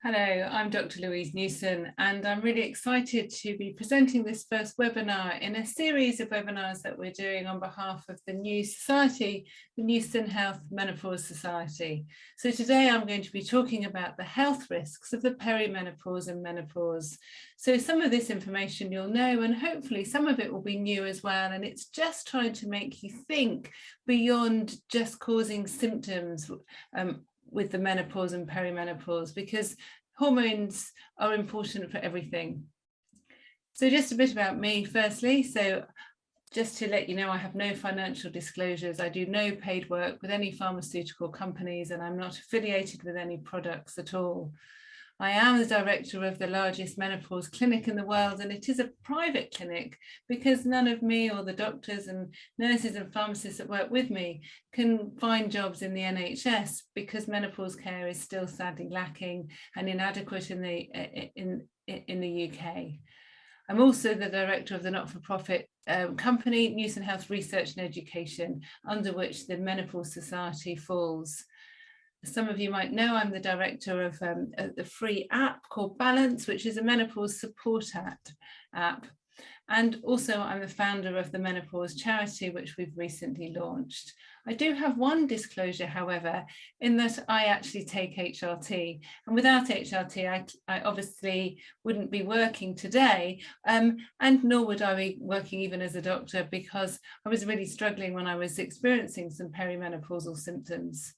Hello, I'm Dr. Louise Newson, and I'm really excited to be presenting this first webinar in a series of webinars that we're doing on behalf of the new society, the Newson Health Menopause Society. So today I'm going to be talking about the health risks of the perimenopause and menopause. So some of this information you'll know, and hopefully some of it will be new as well, and it's just trying to make you think beyond just causing symptoms with the menopause and perimenopause, because hormones are important for everything. So just a bit about me firstly. So just to let you know, I have no financial disclosures. I do no paid work with any pharmaceutical companies, and I'm not affiliated with any products at all. I am the director of the largest menopause clinic in the world, and it is a private clinic because none of me or the doctors and nurses and pharmacists that work with me can find jobs in the NHS because menopause care is still sadly lacking and inadequate in the UK. I'm also the director of the not-for-profit company, Newson Health Research and Education, under which the Menopause Society falls. Some of you might know I'm the director of the free app called Balance, which is a menopause support app. And also I'm the founder of the Menopause Charity, which we've recently launched. I do have one disclosure, however, in that I actually take HRT. And without HRT, I obviously wouldn't be working today, and nor would I be working even as a doctor, because I was really struggling when I was experiencing some perimenopausal symptoms.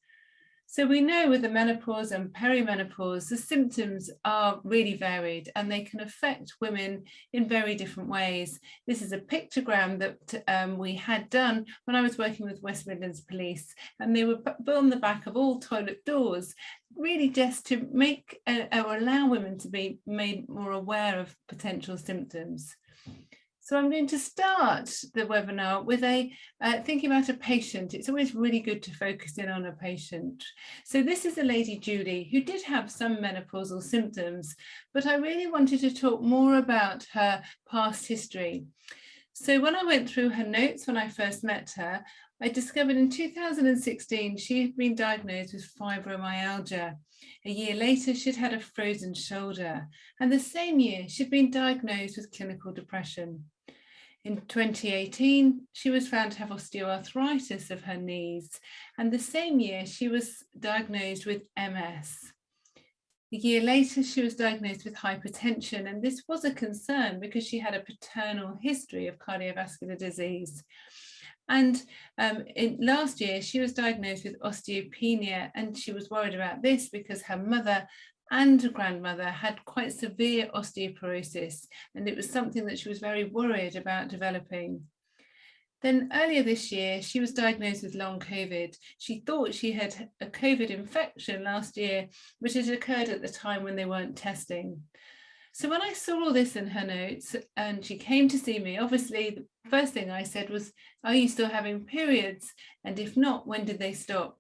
So we know with the menopause and perimenopause, the symptoms are really varied and they can affect women in very different ways. This is a pictogram that we had done when I was working with West Midlands Police, and they were on the back of all toilet doors, really just to make or allow women to be made more aware of potential symptoms. So I'm going to start the webinar with thinking about a patient. It's always really good to focus in on a patient. So this is a lady, Julie, who did have some menopausal symptoms, but I really wanted to talk more about her past history. So when I went through her notes when I first met her, I discovered in 2016 she had been diagnosed with fibromyalgia. A year later, she'd had a frozen shoulder, and the same year she'd been diagnosed with clinical depression. In 2018, she was found to have osteoarthritis of her knees, and the same year she was diagnosed with MS. A year later, she was diagnosed with hypertension, and this was a concern because she had a paternal history of cardiovascular disease. And last year, she was diagnosed with osteopenia, and she was worried about this because her mother and grandmother had quite severe osteoporosis, and it was something that she was very worried about developing. Then earlier this year, she was diagnosed with long COVID. She thought she had a COVID infection last year, which had occurred at the time when they weren't testing. So when I saw all this in her notes and she came to see me, obviously the first thing I said was, are you still having periods? And if not, when did they stop?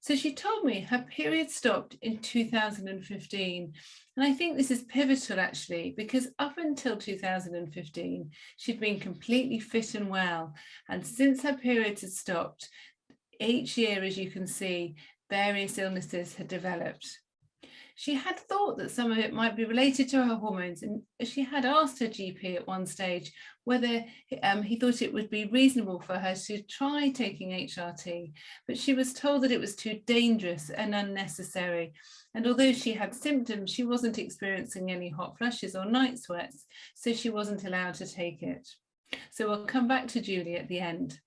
So she told me her period stopped in 2015. And I think this is pivotal actually, because up until 2015, she'd been completely fit and well. And since her periods had stopped, each year, as you can see, various illnesses had developed. She had thought that some of it might be related to her hormones, and she had asked her GP at one stage whether he thought it would be reasonable for her to try taking HRT, but she was told that it was too dangerous and unnecessary. And although she had symptoms, she wasn't experiencing any hot flushes or night sweats, so she wasn't allowed to take it. So we'll come back to Julie at the end.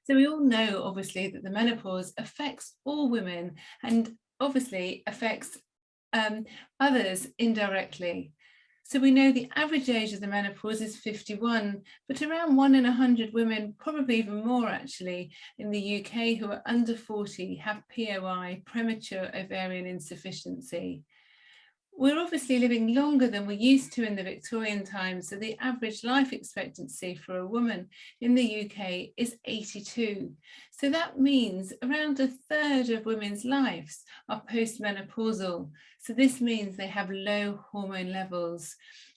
So we all know, obviously, that the menopause affects all women and obviously affects others indirectly. So we know the average age of the menopause is 51, but around 1 in 100 women, probably even more actually, in the UK who are under 40 have POI, premature ovarian insufficiency. We're obviously living longer than we used to in the Victorian times, so the average life expectancy for a woman in the UK is 82. So that means around a third of women's lives are postmenopausal. So this means they have low hormone levels.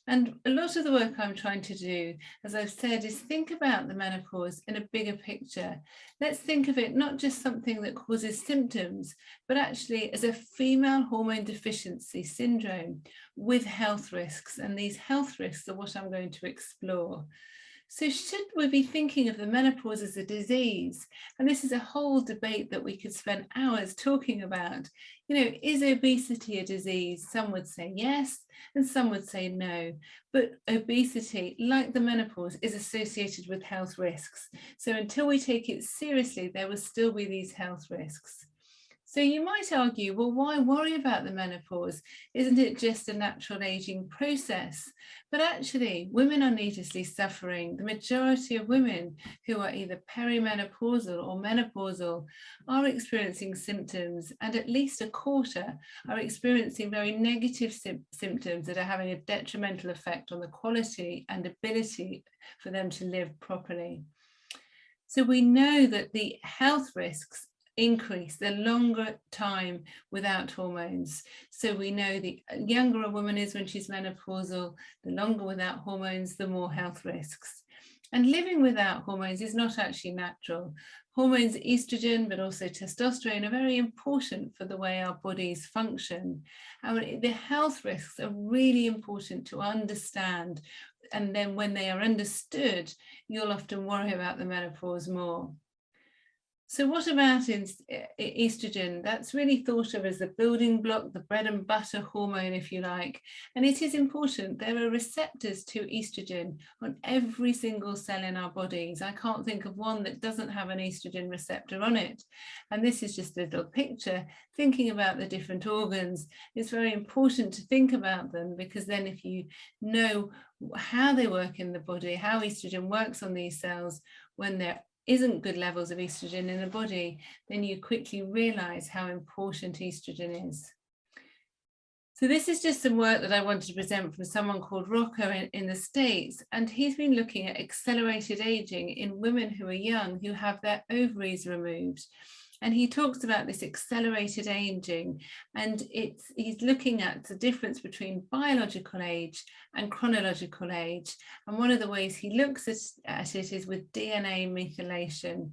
And a lot of the work I'm trying to do, as I've said, is think about the menopause in a bigger picture. Let's think of it not just something that causes symptoms, but actually as a female hormone deficiency syndrome with health risks. And these health risks are what I'm going to explore. So should we be thinking of the menopause as a disease? And this is a whole debate that we could spend hours talking about. You know, is obesity a disease? Some would say yes, and some would say no. But obesity, like the menopause, is associated with health risks. So until we take it seriously, there will still be these health risks. So you might argue, well, why worry about the menopause? Isn't it just a natural aging process? But actually, women are needlessly suffering. The majority of women who are either perimenopausal or menopausal are experiencing symptoms, and at least a quarter are experiencing very negative symptoms that are having a detrimental effect on the quality and ability for them to live properly. So we know that the health risks increase the longer time without hormones. So we know the younger a woman is when she's menopausal, the longer without hormones, the more health risks. And living without hormones is not actually natural. Hormones, estrogen, but also testosterone, are very important for the way our bodies function. And the health risks are really important to understand. And then when they are understood, you'll often worry about the menopause more. So what about estrogen? That's really thought of as the building block, the bread and butter hormone, if you like. And it is important. There are receptors to estrogen on every single cell in our bodies. I can't think of one that doesn't have an estrogen receptor on it. And this is just a little picture thinking about the different organs. It's very important to think about them, because then if you know how they work in the body, how estrogen works on these cells, when there isn't good levels of estrogen in the body, then you quickly realize how important estrogen is. So this is just some work that I wanted to present from someone called Rocco in the States, and he's been looking at accelerated aging in women who are young, who have their ovaries removed. And he talks about this accelerated aging, and he's looking at the difference between biological age and chronological age. And one of the ways he looks at it is with DNA methylation.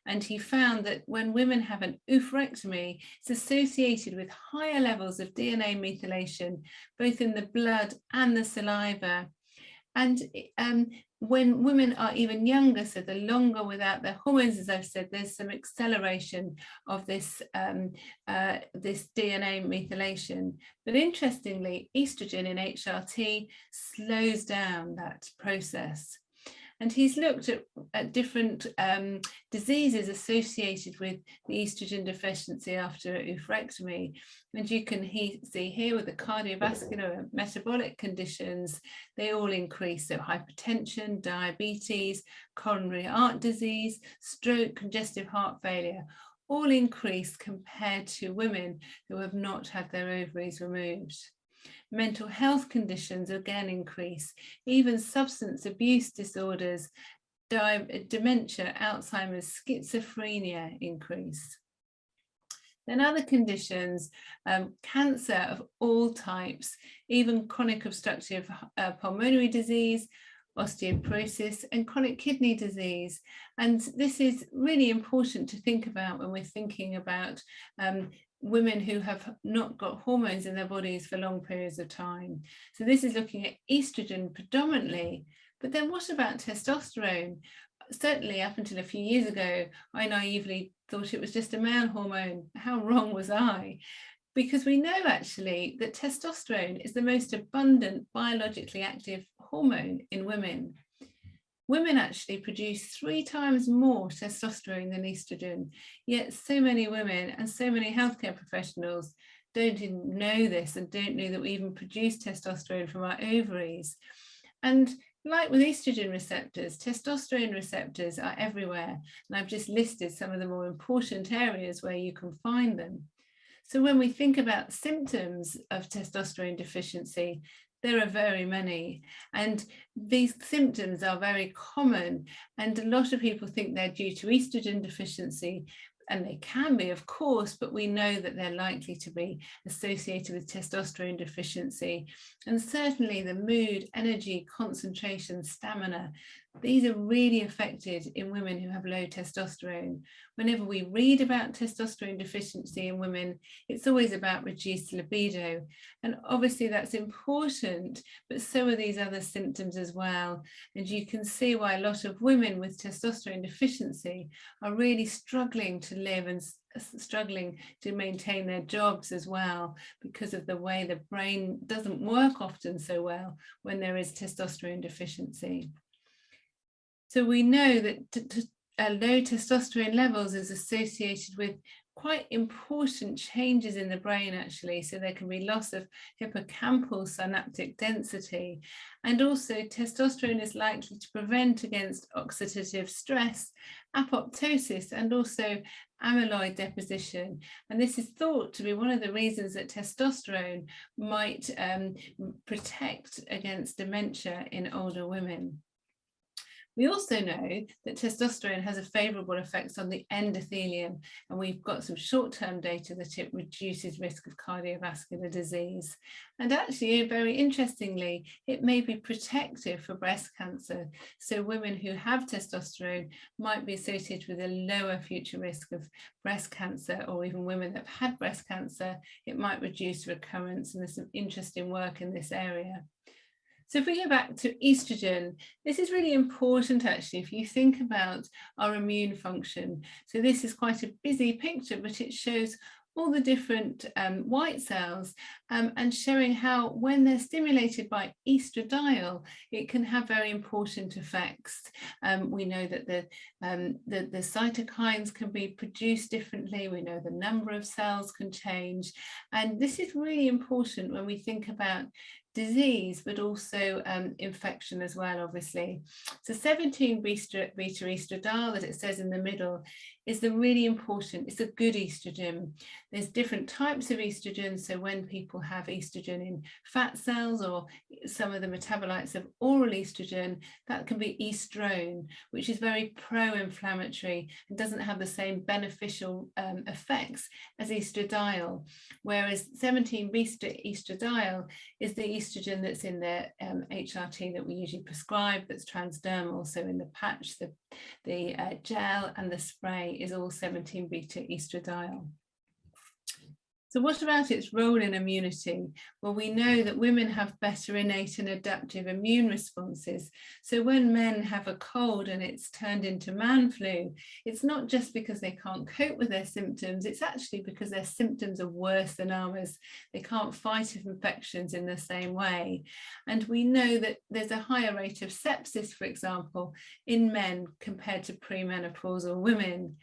And he found that when women have an Euphrectomy, it's associated with higher levels of DNA methylation, both in the blood and the saliva. And when women are even younger, so the longer without their hormones, as I've said, there's some acceleration of this, this DNA methylation. But interestingly, estrogen in HRT slows down that process. And he's looked at different diseases associated with the estrogen deficiency after Euphrectomy. And you can see here with the cardiovascular and metabolic conditions, they all increase. So hypertension, diabetes, coronary heart disease, stroke, congestive heart failure, all increase compared to women who have not had their ovaries removed. Mental health conditions again increase, even substance abuse disorders, dementia, Alzheimer's, schizophrenia increase. Then other conditions, cancer of all types, even chronic obstructive pulmonary disease, osteoporosis, and chronic kidney disease. And this is really important to think about when we're thinking about women who have not got hormones in their bodies for long periods of time. So this is looking at estrogen predominantly, but then what about testosterone? Certainly up until a few years ago, I naively thought it was just a male hormone. How wrong was I? Because we know actually that testosterone is the most abundant biologically active hormone in women. Women actually produce 3 times more testosterone than estrogen, yet so many women and so many healthcare professionals don't even know this and don't know that we even produce testosterone from our ovaries. And like with estrogen receptors, testosterone receptors are everywhere. And I've just listed some of the more important areas where you can find them. So when we think about symptoms of testosterone deficiency, there are very many, and these symptoms are very common, and a lot of people think they're due to estrogen deficiency. and they can be, of course, but we know that they're likely to be associated with testosterone deficiency. And certainly the mood, energy, concentration, stamina, these are really affected in women who have low testosterone. Whenever we read about testosterone deficiency in women, it's always about reduced libido. And obviously that's important, but so are these other symptoms as well. And you can see why a lot of women with testosterone deficiency are really struggling to live and struggling to maintain their jobs as well, because of the way the brain doesn't work often so well when there is testosterone deficiency. So we know that low testosterone levels is associated with quite important changes in the brain, actually. So there can be loss of hippocampal synaptic density, and also testosterone is likely to prevent against oxidative stress, apoptosis, and also amyloid deposition. And this is thought to be one of the reasons that testosterone might protect against dementia in older women. We also know that testosterone has a favourable effect on the endothelium, and we've got some short-term data that it reduces risk of cardiovascular disease. And actually, very interestingly, it may be protective for breast cancer. So women who have testosterone might be associated with a lower future risk of breast cancer, or even women that have had breast cancer, it might reduce recurrence, and there's some interesting work in this area. So if we go back to estrogen, this is really important actually if you think about our immune function. So this is quite a busy picture, but it shows all the different white cells and showing how when they're stimulated by estradiol, it can have very important effects. We know that the cytokines can be produced differently. We know the number of cells can change. And this is really important when we think about disease, but also infection as well, obviously. So 17-beta estradiol, as it says in the middle, is the really important, it's a good estrogen. There's different types of estrogen. So when people have estrogen in fat cells, or some of the metabolites of oral estrogen, that can be estrone, which is very pro-inflammatory and doesn't have the same beneficial effects as estradiol. Whereas 17-beta estradiol is the estrogen that's in the HRT that we usually prescribe, that's transdermal. So in the patch, the gel and the spray is all 17-beta estradiol. So what about its role in immunity? Well, we know that women have better innate and adaptive immune responses. So when men have a cold and it's turned into man flu, it's not just because they can't cope with their symptoms, it's actually because their symptoms are worse than ours. They can't fight infections in the same way. And we know that there's a higher rate of sepsis, for example, in men compared to premenopausal women.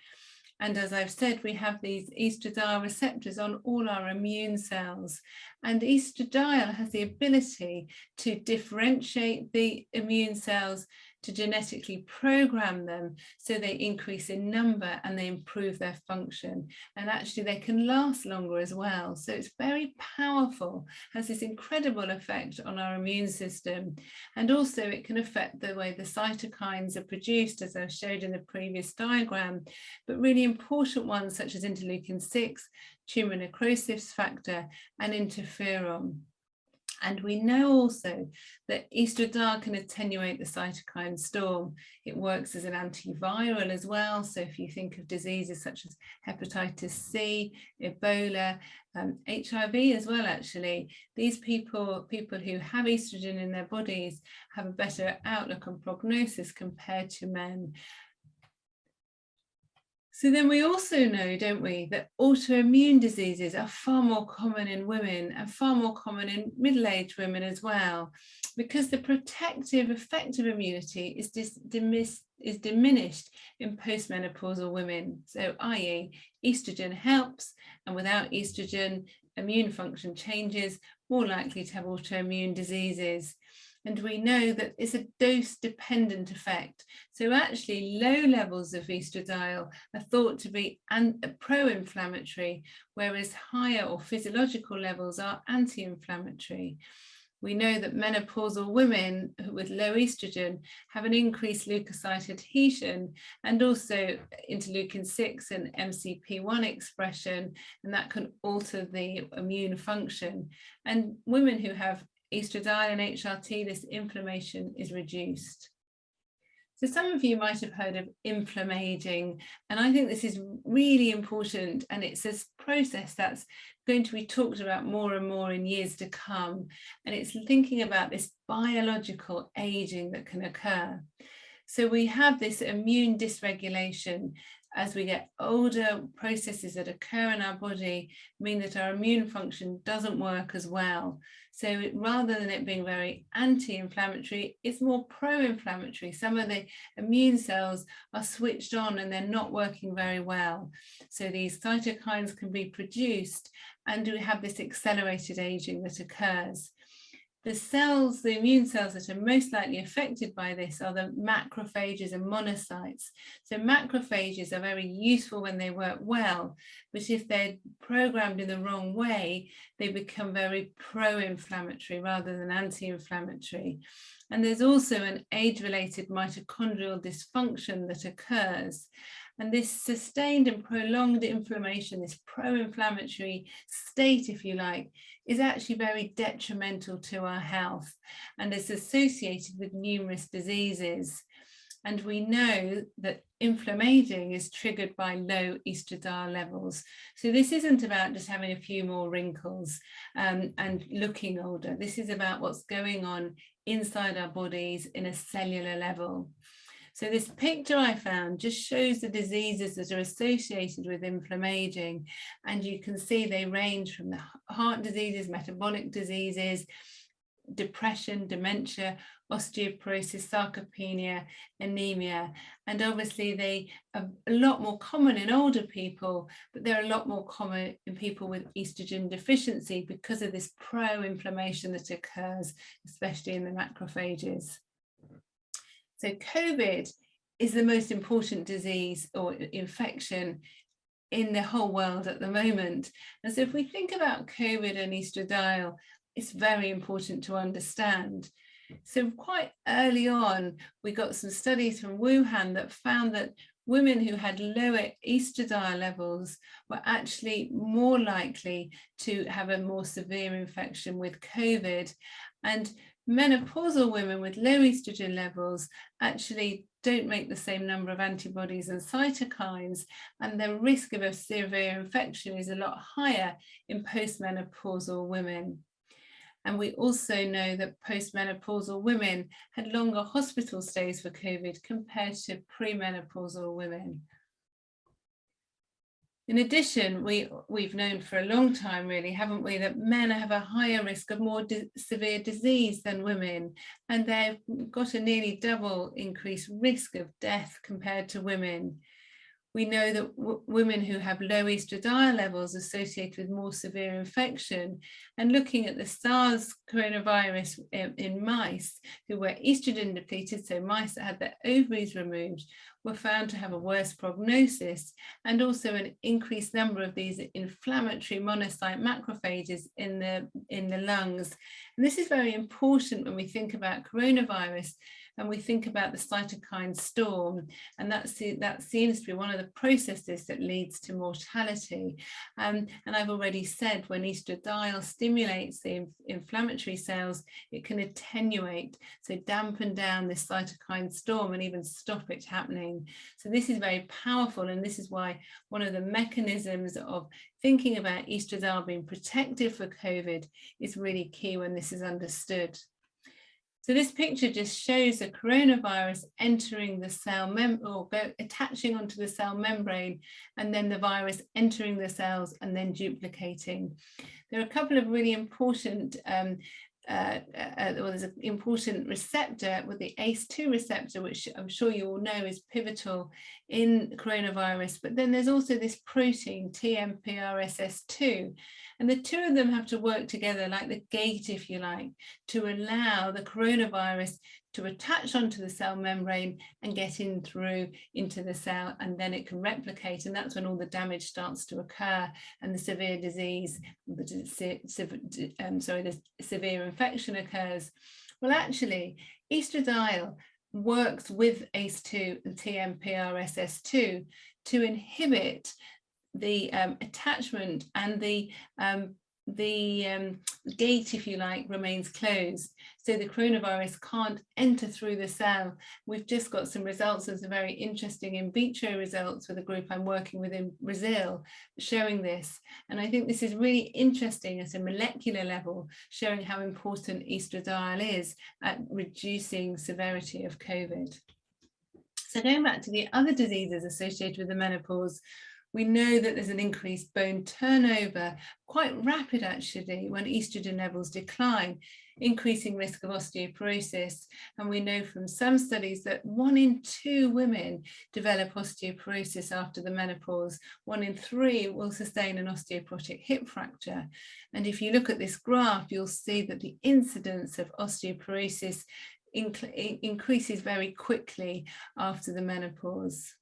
And as I've said, we have these estradiol receptors on all our immune cells. And estradiol has the ability to differentiate the immune cells, to genetically program them so they increase in number and they improve their function. And actually they can last longer as well. So it's very powerful, has this incredible effect on our immune system. And also it can affect the way the cytokines are produced, as I showed in the previous diagram, but really important ones such as interleukin-6, tumor necrosis factor, and interferon. And we know also that estradiol can attenuate the cytokine storm. It works as an antiviral as well. So if you think of diseases such as hepatitis C, Ebola, HIV as well, actually, these people who have estrogen in their bodies have a better outlook on prognosis compared to men. So then we also know, don't we, that autoimmune diseases are far more common in women and far more common in middle-aged women as well, because the protective effect of immunity is diminished in postmenopausal women. So i.e. estrogen helps, and without estrogen, immune function changes, more likely to have autoimmune diseases. And we know that it's a dose-dependent effect. So actually low levels of estradiol are thought to be pro-inflammatory, whereas higher or physiological levels are anti-inflammatory. We know that menopausal women with low estrogen have an increased leukocyte adhesion and also interleukin-6 and MCP1 expression, and that can alter the immune function. And women who have estradiol and HRT, this inflammation is reduced. So some of you might have heard of inflammaging, and I think this is really important, and it's this process that's going to be talked about more and more in years to come, and it's thinking about this biological aging that can occur. So we have this immune dysregulation. As we get older, processes that occur in our body mean that our immune function doesn't work as well. So rather than it being very anti-inflammatory, it's more pro-inflammatory. Some of the immune cells are switched on and they're not working very well. So these cytokines can be produced, and we have this accelerated aging that occurs. The cells, the immune cells that are most likely affected by this are the macrophages and monocytes. So macrophages are very useful when they work well, but if they're programmed in the wrong way, they become very pro-inflammatory rather than anti-inflammatory. And there's also an age-related mitochondrial dysfunction that occurs. And this sustained and prolonged inflammation, this pro-inflammatory state, if you like, is actually very detrimental to our health and is associated with numerous diseases. And we know that inflammaging is triggered by low estradiol levels. So this isn't about just having a few more wrinkles and looking older. This is about what's going on inside our bodies in a cellular level. So this picture I found just shows the diseases that are associated with inflammaging, and you can see they range from the heart diseases, metabolic diseases, depression, dementia, osteoporosis, sarcopenia, anemia, and obviously they are a lot more common in older people, but they're a lot more common in people with estrogen deficiency because of this pro-inflammation that occurs, especially in the macrophages. So COVID is the most important disease or infection in the whole world at the moment. And so if we think about COVID and estradiol, it's very important to understand. So quite early on, we got some studies from Wuhan that found that women who had lower estradiol levels were actually more likely to have a more severe infection with COVID. And menopausal women with low estrogen levels actually don't make the same number of antibodies and cytokines, and the risk of a severe infection is a lot higher in postmenopausal women. And we also know that postmenopausal women had longer hospital stays for COVID compared to premenopausal women. In addition, we've known for a long time, really, haven't we, that men have a higher risk of more severe disease than women, and they've got a nearly double increased risk of death compared to women. We know that women who have low estradiol levels associated with more severe infection, and looking at the SARS coronavirus in mice who were estrogen depleted, so mice that had their ovaries removed, were found to have a worse prognosis and also an increased number of these inflammatory monocyte macrophages in the lungs. And this is very important when we think about coronavirus and we think about the cytokine storm, and that seems to be one of the processes that leads to mortality. And I've already said, when estradiol stimulates the inflammatory cells, it can attenuate, so dampen down this cytokine storm and even stop it happening. So this is very powerful, and this is why one of the mechanisms of thinking about estradiol being protective for COVID is really key when this is understood. So this picture just shows a coronavirus entering the cell attaching onto the cell membrane, and then the virus entering the cells and then duplicating. There are a couple of really important there's an important receptor with the ACE2 receptor, which I'm sure you all know is pivotal in coronavirus, but then there's also this protein TMPRSS2, and the two of them have to work together like the gate, if you like, to allow the coronavirus to attach onto the cell membrane and get in through into the cell, and then it can replicate, and that's when all the damage starts to occur and the severe disease, the severe infection occurs. Well, actually, estradiol works with ACE2 and TMPRSS2 to inhibit the attachment, and the gate, if you like, remains closed, so the coronavirus can't enter through the cell. We've just got some results of some very interesting in vitro results with a group I'm working with in Brazil showing this, and I think this is really interesting at a molecular level, showing how important estradiol is at reducing severity of COVID. So going back to the other diseases associated with the menopause, we know that there's an increased bone turnover, quite rapid actually, when estrogen levels decline, increasing risk of osteoporosis. And we know from some studies that 1 in 2 women develop osteoporosis after the menopause. 1 in 3 will sustain an osteoporotic hip fracture. And if you look at this graph, you'll see that the incidence of osteoporosis increases very quickly after the menopause.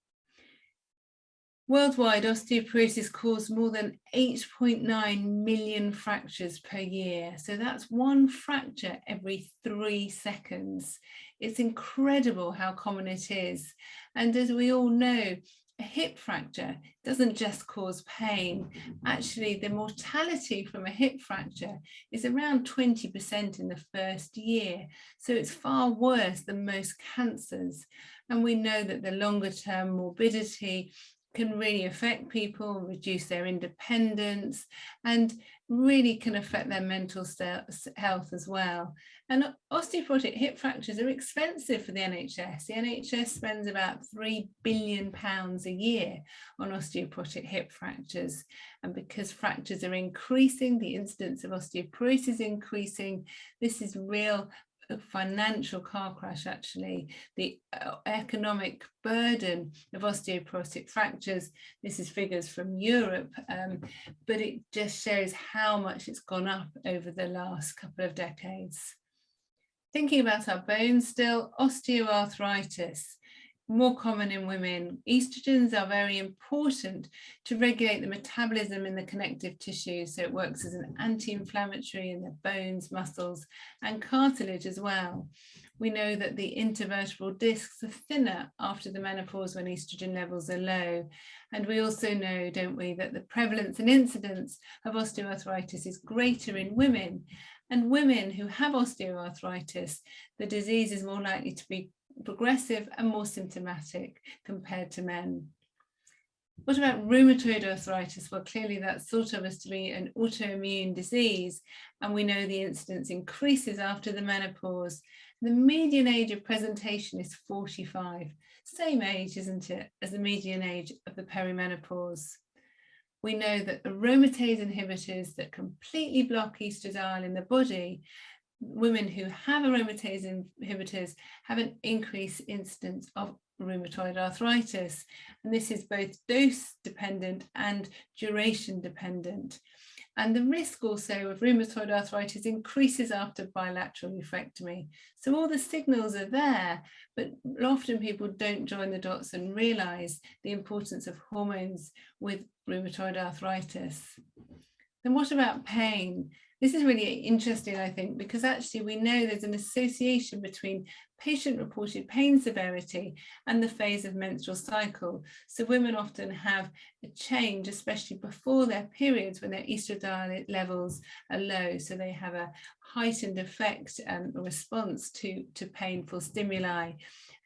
Worldwide, osteoporosis caused more than 8.9 million fractures per year. So that's 1 fracture every 3 seconds. It's incredible how common it is. And as we all know, a hip fracture doesn't just cause pain. Actually, the mortality from a hip fracture is around 20% in the first year. So it's far worse than most cancers. And we know that the longer term morbidity can really affect people, reduce their independence, and really can affect their mental health as well. And osteoporotic hip fractures are expensive for the NHS. The NHS spends about £3 billion a year on osteoporotic hip fractures. And because fractures are increasing, the incidence of osteoporosis increasing, this is real financial car crash actually. The economic burden of osteoporotic fractures, this is figures from Europe, but it just shows how much it's gone up over the last couple of decades. Thinking about our bones still, osteoarthritis, more common in women. Estrogens are very important to regulate the metabolism in the connective tissue, so it works as an anti-inflammatory in the bones, muscles, and cartilage as well. We know that the intervertebral discs are thinner after the menopause when estrogen levels are low. And we also know, don't we, that the prevalence and incidence of osteoarthritis is greater in women. And women who have osteoarthritis, the disease is more likely to be progressive and more symptomatic compared to men. What about rheumatoid arthritis? Well, clearly that's thought of as to be an autoimmune disease, and we know the incidence increases after the menopause. The median age of presentation is 45, same age, isn't it, as the median age of the perimenopause. We know that aromatase inhibitors that completely block estradiol in the body, women who have aromatase inhibitors have an increased incidence of rheumatoid arthritis. And this is both dose dependent and duration dependent. And the risk also of rheumatoid arthritis increases after bilateral euphrectomy. So all the signals are there, but often people don't join the dots and realize the importance of hormones with rheumatoid arthritis. Then what about pain? This is really interesting, I think, because actually we know there's an association between patient-reported pain severity and the phase of menstrual cycle. So women often have a change, especially before their periods, when their estradiol levels are low. So they have a heightened effect and response to painful stimuli.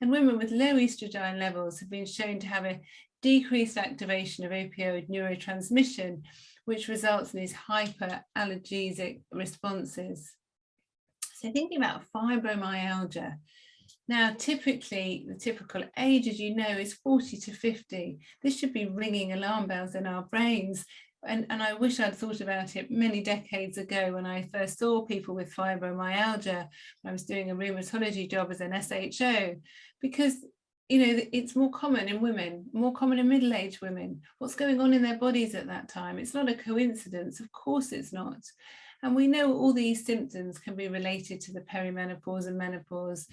And women with low estradiol levels have been shown to have a decreased activation of opioid neurotransmission, which results in these hyperalgesic responses. So thinking about fibromyalgia. Now, typically, the typical age, as you know, is 40 to 50. This should be ringing alarm bells in our brains. And I wish I'd thought about it many decades ago when I first saw people with fibromyalgia. I was doing a rheumatology job as an SHO, because you know, it's more common in women, more common in middle-aged women. What's going on in their bodies at that time? It's not a coincidence, of course it's not. And we know all these symptoms can be related to the perimenopause and menopause.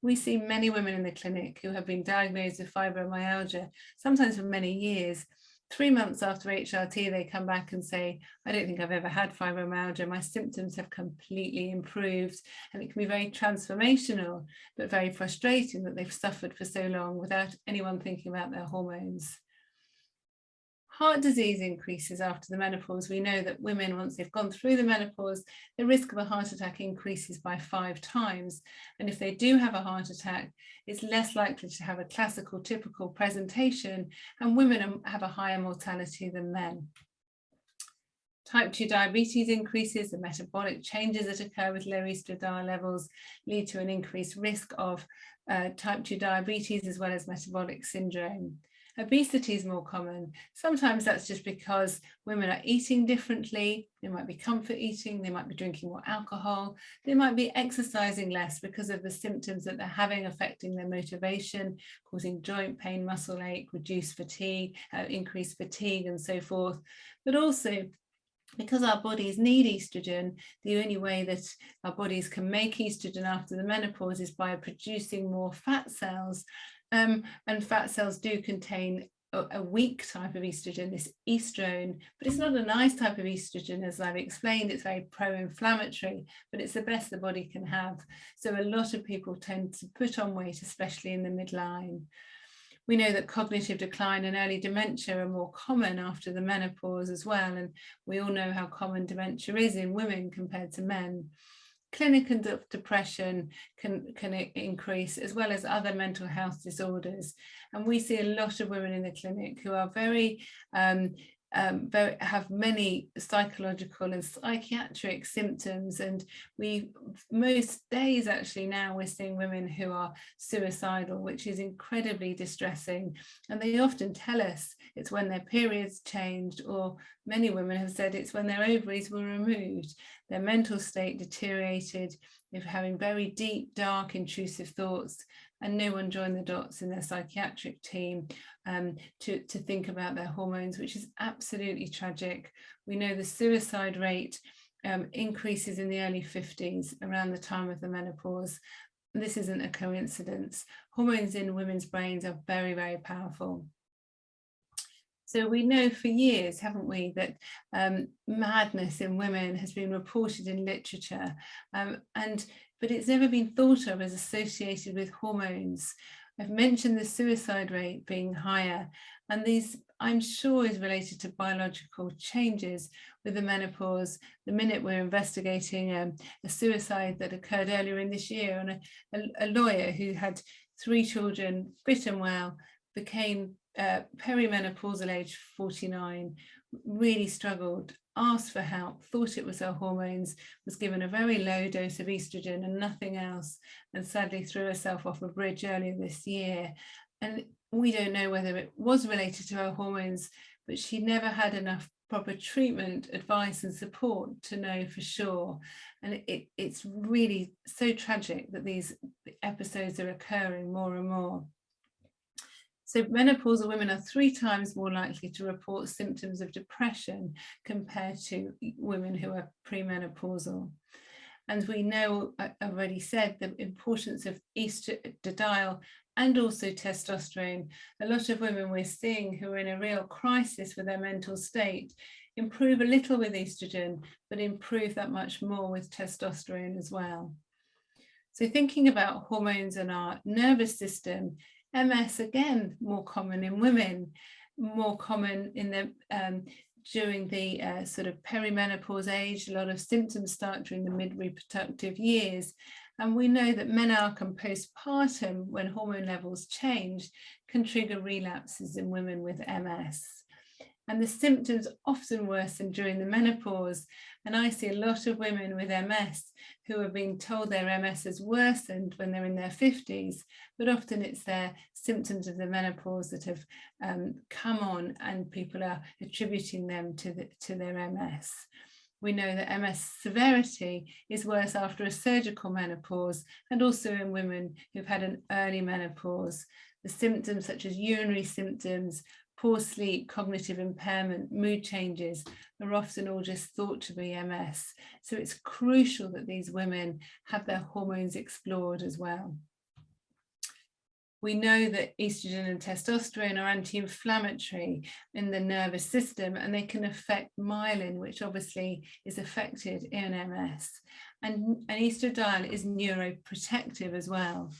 We see many women in the clinic who have been diagnosed with fibromyalgia, sometimes for many years. 3 months after HRT, they come back and say, I don't think I've ever had fibromyalgia. My symptoms have completely improved. And it can be very transformational, but very frustrating that they've suffered for so long without anyone thinking about their hormones. Heart disease increases after the menopause. We know that women, once they've gone through the menopause, the risk of a heart attack increases by 5 times. And if they do have a heart attack, it's less likely to have a classical, typical presentation, and women have a higher mortality than men. Type 2 diabetes increases. The metabolic changes that occur with low estradiol levels lead to an increased risk of type 2 diabetes as well as metabolic syndrome. Obesity is more common. Sometimes that's just because women are eating differently. They might be comfort eating, they might be drinking more alcohol, they might be exercising less because of the symptoms that they're having affecting their motivation, causing joint pain, muscle ache, reduced fatigue, increased fatigue and so forth. But also, because our bodies need estrogen, the only way that our bodies can make estrogen after the menopause is by producing more fat cells. And fat cells do contain a weak type of estrogen, this estrone, but it's not a nice type of estrogen, as I've explained. It's very pro-inflammatory, but it's the best the body can have. So a lot of people tend to put on weight, especially in the midline. We know that cognitive decline and early dementia are more common after the menopause as well, and we all know how common dementia is in women compared to men. Clinical depression can increase, as well as other mental health disorders. And we see a lot of women in the clinic who are have many psychological and psychiatric symptoms, and most days actually now we're seeing women who are suicidal, which is incredibly distressing. And they often tell us it's when their periods changed, or many women have said it's when their ovaries were removed. Their mental state deteriorated, they're having very deep, dark, intrusive thoughts, and no one joined the dots in their psychiatric team to think about their hormones, which is absolutely tragic. We know the suicide rate increases in the early 50s, around the time of the menopause. This isn't a coincidence. Hormones in women's brains are very, very powerful. So we know for years, haven't we, that madness in women has been reported in literature, but it's never been thought of as associated with hormones. I've mentioned the suicide rate being higher, and these, I'm sure, is related to biological changes with the menopause. The minute we're investigating a suicide that occurred earlier in this year, and a lawyer who had 3 children, fit and well, became perimenopausal age 49, really struggled, asked for help, thought it was her hormones, was given a very low dose of estrogen and nothing else, and sadly threw herself off a bridge earlier this year. And we don't know whether it was related to her hormones, but she never had enough proper treatment, advice and support to know for sure. And it's really so tragic that these episodes are occurring more and more. So menopausal women are 3 times more likely to report symptoms of depression compared to women who are premenopausal. And we know, I already said, the importance of estradiol and also testosterone. A lot of women we're seeing who are in a real crisis with their mental state improve a little with estrogen, but improve that much more with testosterone as well. So thinking about hormones and our nervous system, MS, again, more common in women, more common in the during the sort of perimenopause age. A lot of symptoms start during the mid-reproductive years. And we know that menarche and postpartum, when hormone levels change, can trigger relapses in women with MS. And the symptoms often worsen during the menopause. And I see a lot of women with MS who are being told their MS has worsened when they're in their 50s, but often it's their symptoms of the menopause that have come on, and people are attributing them to their MS. We know that MS severity is worse after a surgical menopause, and also in women who've had an early menopause. The symptoms such as urinary symptoms, poor sleep, cognitive impairment, mood changes are often all just thought to be MS. So it's crucial that these women have their hormones explored as well. We know that estrogen and testosterone are anti-inflammatory in the nervous system, and they can affect myelin, which obviously is affected in MS. And estradiol is neuroprotective as well.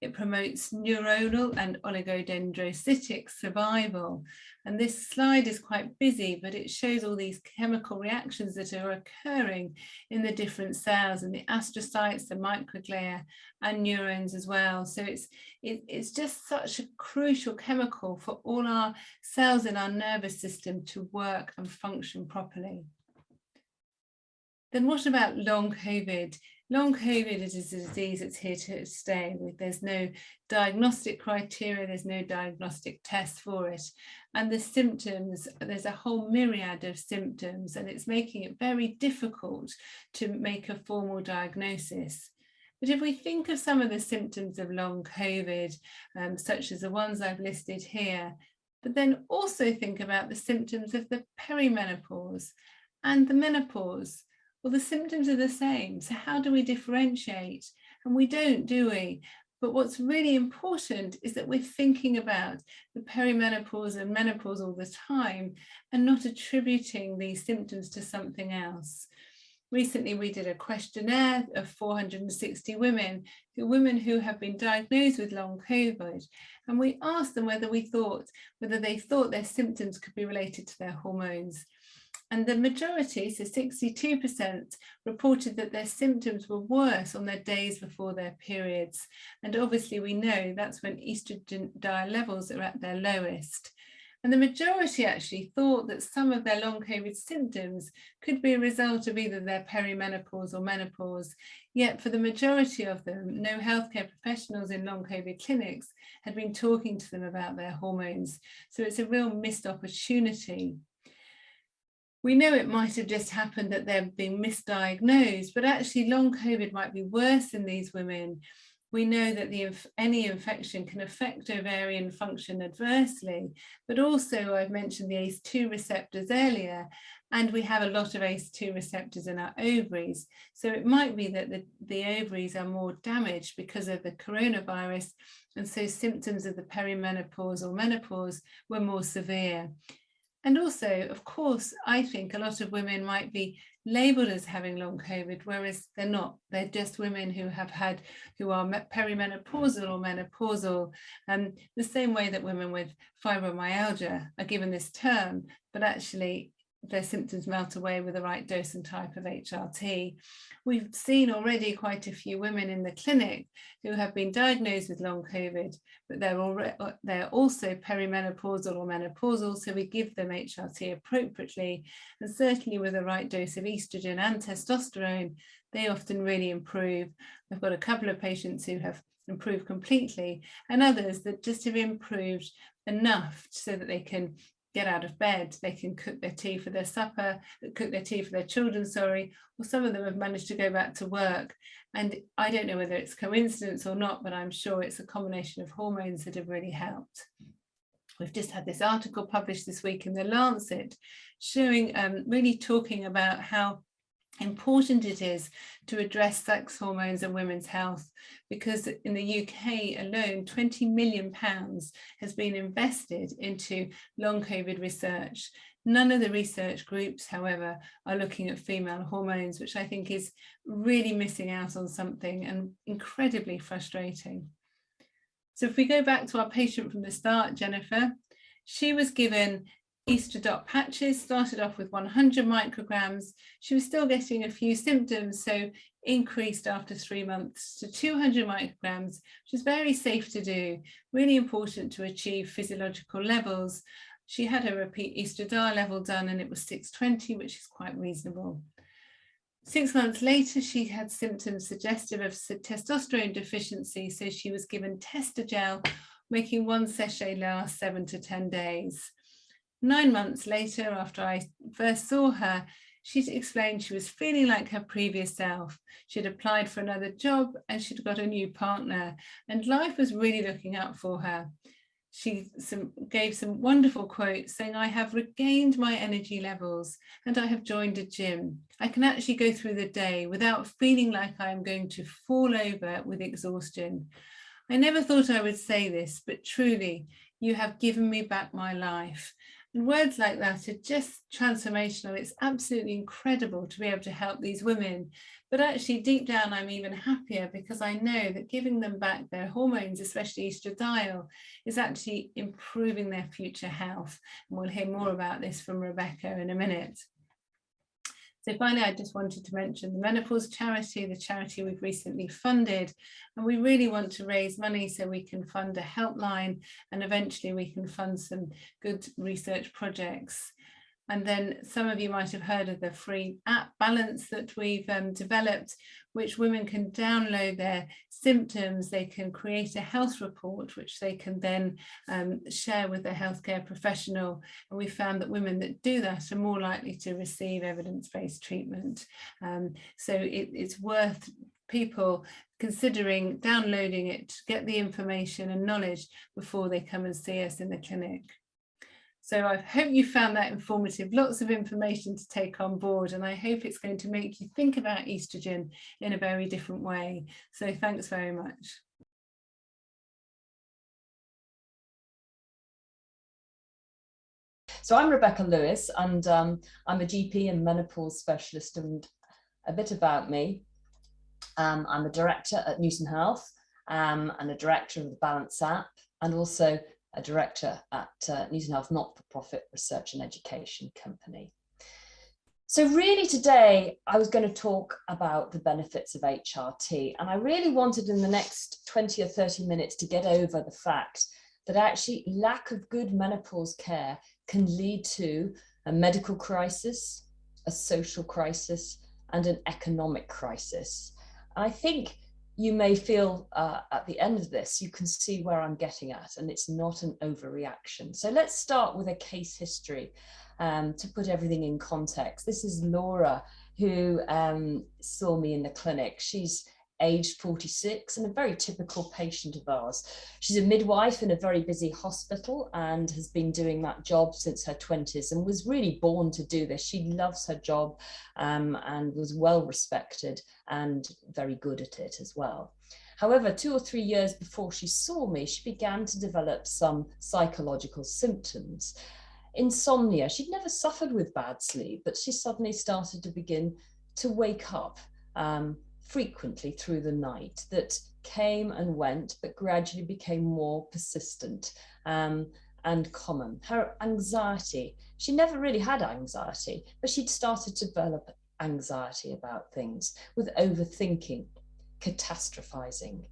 It promotes neuronal and oligodendrocytic survival. And this slide is quite busy, but it shows all these chemical reactions that are occurring in the different cells, and the astrocytes, the microglia, and neurons as well. So it's just such a crucial chemical for all our cells in our nervous system to work and function properly. Then what about long COVID? Long COVID is a disease that's here to stay. There's no diagnostic criteria, there's no diagnostic test for it. And the symptoms, there's a whole myriad of symptoms, and it's making it very difficult to make a formal diagnosis. But if we think of some of the symptoms of long COVID, such as the ones I've listed here, but then also think about the symptoms of the perimenopause and the menopause, well, the symptoms are the same. So how do we differentiate? And we don't, do we? But what's really important is that we're thinking about the perimenopause and menopause all the time and not attributing these symptoms to something else. Recently, we did a questionnaire of 460 women who have been diagnosed with long COVID, and we asked them whether they thought their symptoms could be related to their hormones. And the majority, so 62%, reported that their symptoms were worse on their days before their periods. And obviously we know that's when estrogen levels are at their lowest. And the majority actually thought that some of their long COVID symptoms could be a result of either their perimenopause or menopause. Yet for the majority of them, no healthcare professionals in long COVID clinics had been talking to them about their hormones. So it's a real missed opportunity. We know it might have just happened that they're being misdiagnosed, but actually long COVID might be worse in these women. We know that any infection can affect ovarian function adversely, but also I've mentioned the ACE2 receptors earlier, and we have a lot of ACE2 receptors in our ovaries. So it might be that the ovaries are more damaged because of the coronavirus, and so symptoms of the perimenopause or menopause were more severe. And also, of course, I think a lot of women might be labelled as having long COVID, whereas they're not. They're just women who are perimenopausal or menopausal, the same way that women with fibromyalgia are given this term, but actually their symptoms melt away with the right dose and type of HRT. We've seen already quite a few women in the clinic who have been diagnosed with long COVID, but they're also perimenopausal or menopausal, so we give them HRT appropriately, and certainly with the right dose of estrogen and testosterone, they often really improve. I've got a couple of patients who have improved completely, and others that just have improved enough so that they can get out of bed, they can cook their tea for their supper, cook their tea for their children, or some of them have managed to go back to work. And I don't know whether it's coincidence or not, but I'm sure it's a combination of hormones that have really helped. We've just had this article published this week in The Lancet showing, really talking about how important it is to address sex hormones and women's health, because in the UK alone, £20 million has been invested into long COVID research. None of the research groups, however, are looking at female hormones, which I think is really missing out on something and incredibly frustrating. So if we go back to our patient from the start, Jennifer, she was given Estradiol patches, started off with 100 micrograms. She was still getting a few symptoms, so increased after 3 months to 200 micrograms, which is very safe to do, really important to achieve physiological levels. She had a repeat estradiol level done and it was 620, which is quite reasonable. 6 months later, she had symptoms suggestive of testosterone deficiency, so she was given Testosterone, making one sachet last 7 to 10 days. 9 months later, after I first saw her, she'd explained she was feeling like her previous self. She'd applied for another job and she'd got a new partner, and life was really looking out for her. She gave some wonderful quotes saying, "I have regained my energy levels and I have joined a gym. I can actually go through the day without feeling like I am going to fall over with exhaustion. I never thought I would say this, but truly, you have given me back my life. And words like that are just transformational. It's absolutely incredible to be able to help these women. But actually, deep down, I'm even happier because I know that giving them back their hormones, especially estradiol, is actually improving their future health. And we'll hear more about this from Rebecca in a minute. So finally, I just wanted to mention the Menopause Charity, the charity we've recently funded, and we really want to raise money so we can fund a helpline and eventually we can fund some good research projects. And then some of you might have heard of the free app Balance that we've developed, which women can download their symptoms. They can create a health report, which they can then share with their healthcare professional. And we found that women that do that are more likely to receive evidence-based treatment. So it's worth people considering downloading it to get the information and knowledge before they come and see us in the clinic. So I hope you found that informative, lots of information to take on board, and I hope it's going to make you think about estrogen in a very different way. So thanks very much. So I'm Rebecca Lewis, and I'm a GP and menopause specialist. And a bit about me, I'm a director at Newson Health and a director of the Balance app, and also a director at Newson Health not-for-profit research and education company. So really today I was going to talk about the benefits of HRT, and I really wanted in the next 20 or 30 minutes to get over the fact that actually lack of good menopause care can lead to a medical crisis, a social crisis, and an economic crisis. And I think you may feel at the end of this, you can see where I'm getting at, and it's not an overreaction. So let's start with a case history to put everything in context. This is Laura, who saw me in the clinic. She's aged 46 and a very typical patient of ours. She's a midwife in a very busy hospital and has been doing that job since her 20s and was really born to do this. She loves her job and was well respected and very good at it as well. However, 2 or 3 years before she saw me, she began to develop some psychological symptoms. Insomnia. She'd never suffered with bad sleep, but she suddenly started to begin to wake up frequently through the night, that came and went, but gradually became more persistent and common. Her anxiety, she never really had anxiety, but she'd started to develop anxiety about things, with overthinking, catastrophizing,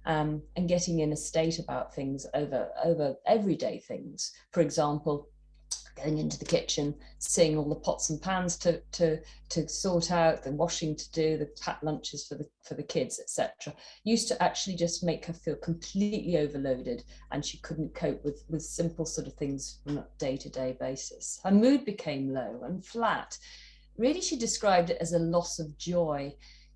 and getting in a state about things over everyday things. For example, going into the kitchen, seeing all the pots and pans to sort out, the washing to do, the packed lunches for the kids, etc. Used to actually just make her feel completely overloaded, and she couldn't cope with simple sort of things on a day-to-day basis. Her mood became low and flat. Really, she described it as a loss of joy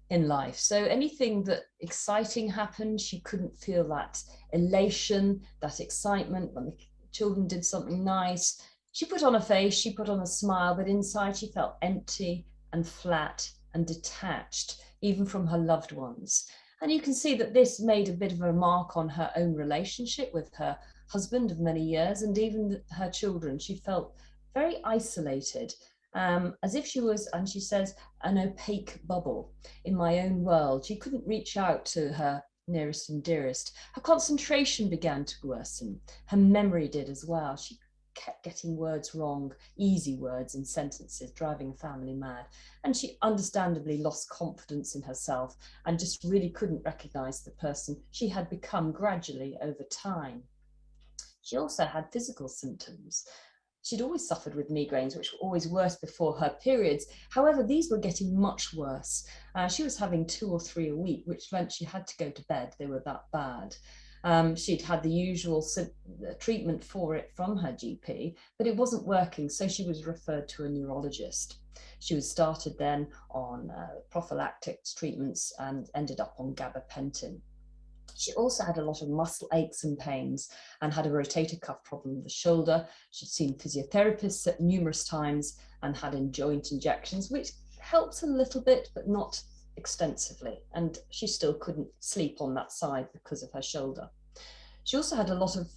in life. So anything that exciting happened, she couldn't feel that elation, that excitement when the children did something nice. She put on a face, she put on a smile, but inside she felt empty and flat and detached, even from her loved ones. And you can see that this made a bit of a mark on her own relationship with her husband of many years, and even her children. She felt very isolated, as if she was, and she says, an opaque bubble in my own world. She couldn't reach out to her nearest and dearest. Her concentration began to worsen. Her memory did as well. She kept getting words wrong, easy words in sentences, driving family mad. And she understandably lost confidence in herself and just really couldn't recognize the person she had become gradually over time. She also had physical symptoms. She'd always suffered with migraines, which were always worse before her periods. However, these were getting much worse. She was having 2 or 3 a week, which meant she had to go to bed. They were that bad. She'd had the usual treatment for it from her GP, but it wasn't working, so she was referred to a neurologist. She was started then on prophylactic treatments and ended up on gabapentin. She also had a lot of muscle aches and pains and had a rotator cuff problem with the shoulder. She'd seen physiotherapists at numerous times and had joint injections, which helps a little bit, but not extensively, and she still couldn't sleep on that side because of her shoulder. She also had a lot of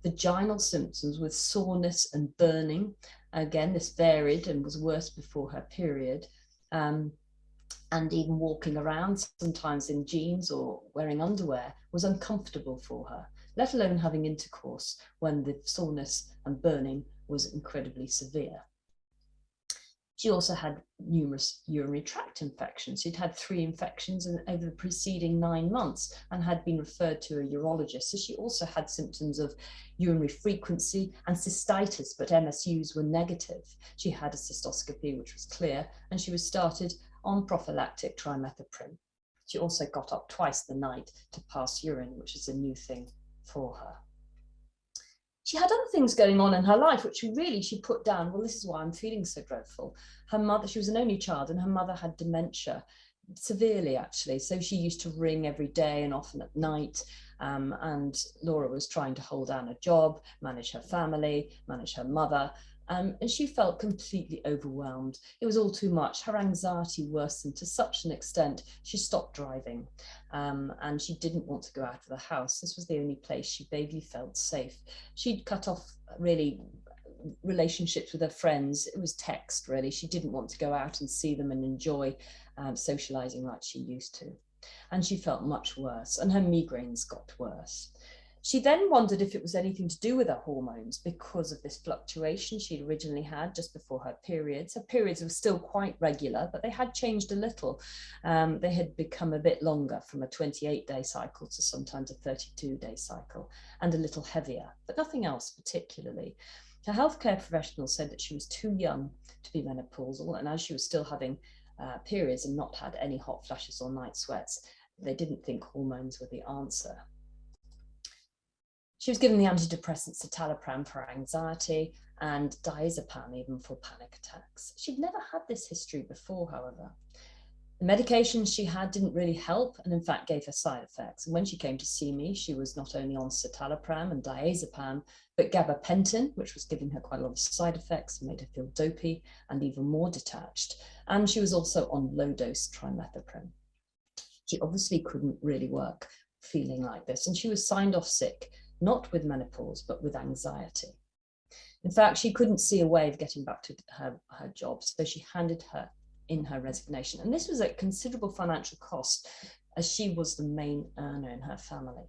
vaginal symptoms with soreness and burning. Again, this varied and was worse before her period. And even walking around, sometimes in jeans or wearing underwear, was uncomfortable for her, let alone having intercourse when the soreness and burning was incredibly severe. She also had numerous urinary tract infections. She'd had 3 infections over the preceding 9 months and had been referred to a urologist. So she also had symptoms of urinary frequency and cystitis, but MSUs were negative. She had a cystoscopy, which was clear, and she was started on prophylactic trimethoprim. She also got up twice the night to pass urine, which is a new thing for her. She had other things going on in her life, which she put down, well, this is why I'm feeling so dreadful. Her mother, she was an only child, and her mother had dementia, severely actually. So she used to ring every day and often at night. And Laura was trying to hold down a job, manage her family, manage her mother. And she felt completely overwhelmed. It was all too much. Her anxiety worsened to such an extent she stopped driving, and she didn't want to go out of the house. This was the only place she vaguely felt safe. She'd cut off really relationships with her friends. It was text, really. She didn't want to go out and see them and enjoy socializing like she used to. And she felt much worse, and her migraines got worse. She then wondered if it was anything to do with her hormones because of this fluctuation she'd originally had just before her periods. Her periods were still quite regular, but they had changed a little. They had become a bit longer, from a 28-day cycle to sometimes a 32-day cycle, and a little heavier, but nothing else particularly. Her healthcare professional said that she was too young to be menopausal, and as she was still having periods and not had any hot flashes or night sweats, they didn't think hormones were the answer. She was given the antidepressant citalopram for anxiety and diazepam even for panic attacks. She'd never had this history before, however. The medications she had didn't really help, and in fact gave her side effects. And when she came to see me, she was not only on citalopram and diazepam, but gabapentin, which was giving her quite a lot of side effects and made her feel dopey and even more detached. And she was also on low-dose trimethoprim. She obviously couldn't really work feeling like this, and she was signed off sick, not with menopause, but with anxiety. In fact, she couldn't see a way of getting back to her job, so she handed in her resignation. And this was at considerable financial cost, as she was the main earner in her family.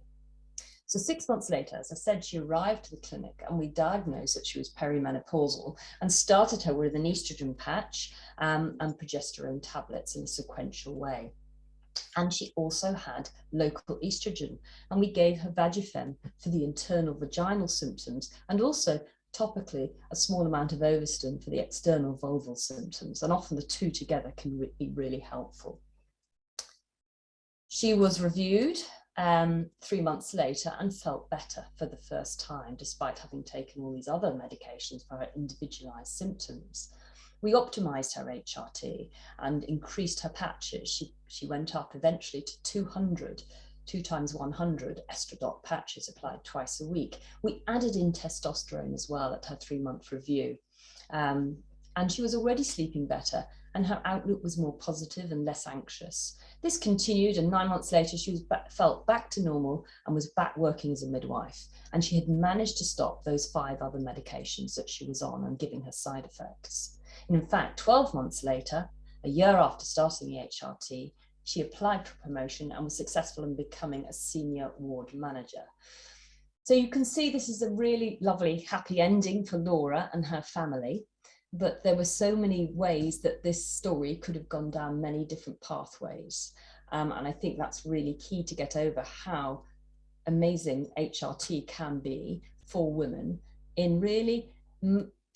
So 6 months later, as I said, she arrived to the clinic, and we diagnosed that she was perimenopausal and started her with an estrogen patch and progesterone tablets in a sequential way. And she also had local estrogen, and we gave her Vagifem for the internal vaginal symptoms, and also topically a small amount of Ovastin for the external vulval symptoms, and often the two together can be really helpful. She was reviewed 3 months later and felt better for the first time, despite having taken all these other medications for her individualized symptoms. We optimized her HRT and increased her patches. She went up eventually to 200, 2 times 100 estradiol patches applied twice a week. We added in testosterone as well at her 3-month review. And she was already sleeping better, and her outlook was more positive and less anxious. This continued, and 9 months later, she was felt back to normal and was back working as a midwife. And she had managed to stop those 5 other medications that she was on and giving her side effects. And in fact, 12 months later, a year after starting the HRT, she applied for promotion and was successful in becoming a senior ward manager. So you can see this is a really lovely, happy ending for Laura and her family. But there were so many ways that this story could have gone down many different pathways. And I think that's really key to get over how amazing HRT can be for women in really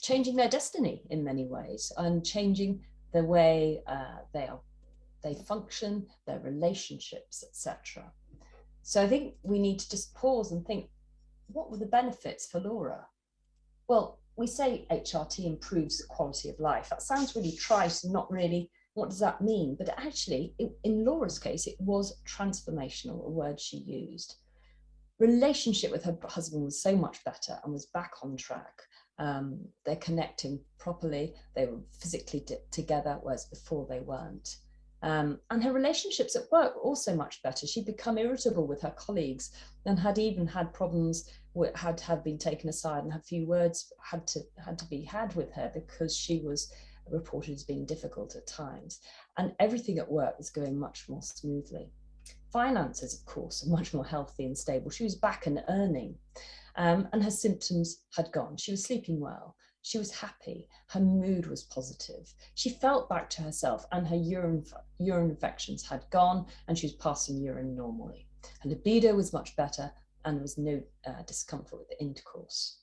changing their destiny in many ways, and changing the way they function, their relationships, etc. So I think we need to just pause and think, what were the benefits for Laura? Well, we say HRT improves the quality of life. That sounds really trite and not really, what does that mean? But actually, in Laura's case, it was transformational, a word she used. Relationship with her husband was so much better and was back on track. They're connecting properly. They were physically together, whereas before they weren't. And her relationships at work were also much better. She'd become irritable with her colleagues and had even had problems, had been taken aside and a few words had to be had with her because she was reported as being difficult at times. And everything at work was going much more smoothly. Finances, of course, are much more healthy and stable. She was back and earning, and her symptoms had gone. She was sleeping well. She was happy. Her mood was positive. She felt back to herself, and her urine infections had gone, and she was passing urine normally. Her libido was much better, and there was no discomfort with the intercourse.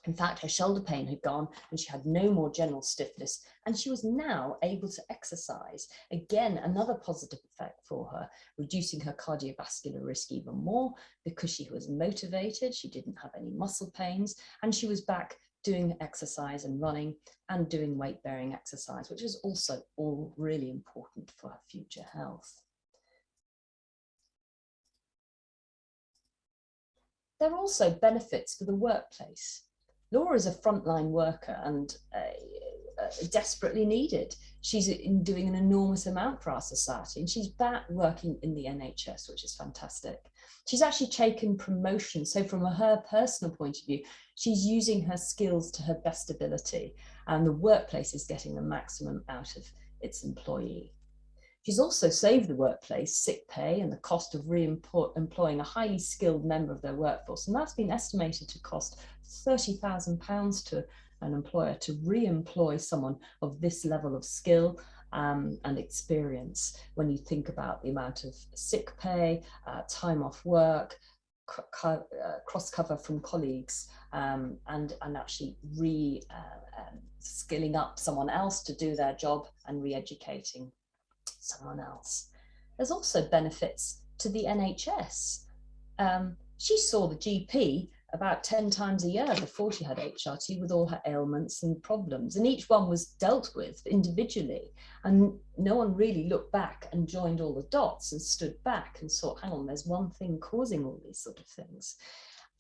In fact, her shoulder pain had gone and she had no more general stiffness, and she was now able to exercise. Again, another positive effect for her, reducing her cardiovascular risk even more because she was motivated, she didn't have any muscle pains, and she was back doing exercise and running and doing weight-bearing exercise, which is also all really important for her future health. There are also benefits for the workplace. Laura is a frontline worker and desperately needed. She's doing an enormous amount for our society, and she's back working in the NHS, which is fantastic. She's actually taken promotion. So from her personal point of view, she's using her skills to her best ability, and the workplace is getting the maximum out of its employee. She's also saved the workplace sick pay and the cost of re-employing a highly skilled member of their workforce. And that's been estimated to cost £30,000 to an employer to re-employ someone of this level of skill and experience, when you think about the amount of sick pay, time off work, cross cover from colleagues, and actually skilling up someone else to do their job and re-educating someone else. There's also benefits to the NHS. She saw the GP about 10 times a year before she had HRT with all her ailments and problems, and each one was dealt with individually, and no one really looked back and joined all the dots and stood back and thought, hang on, there's one thing causing all these sort of things.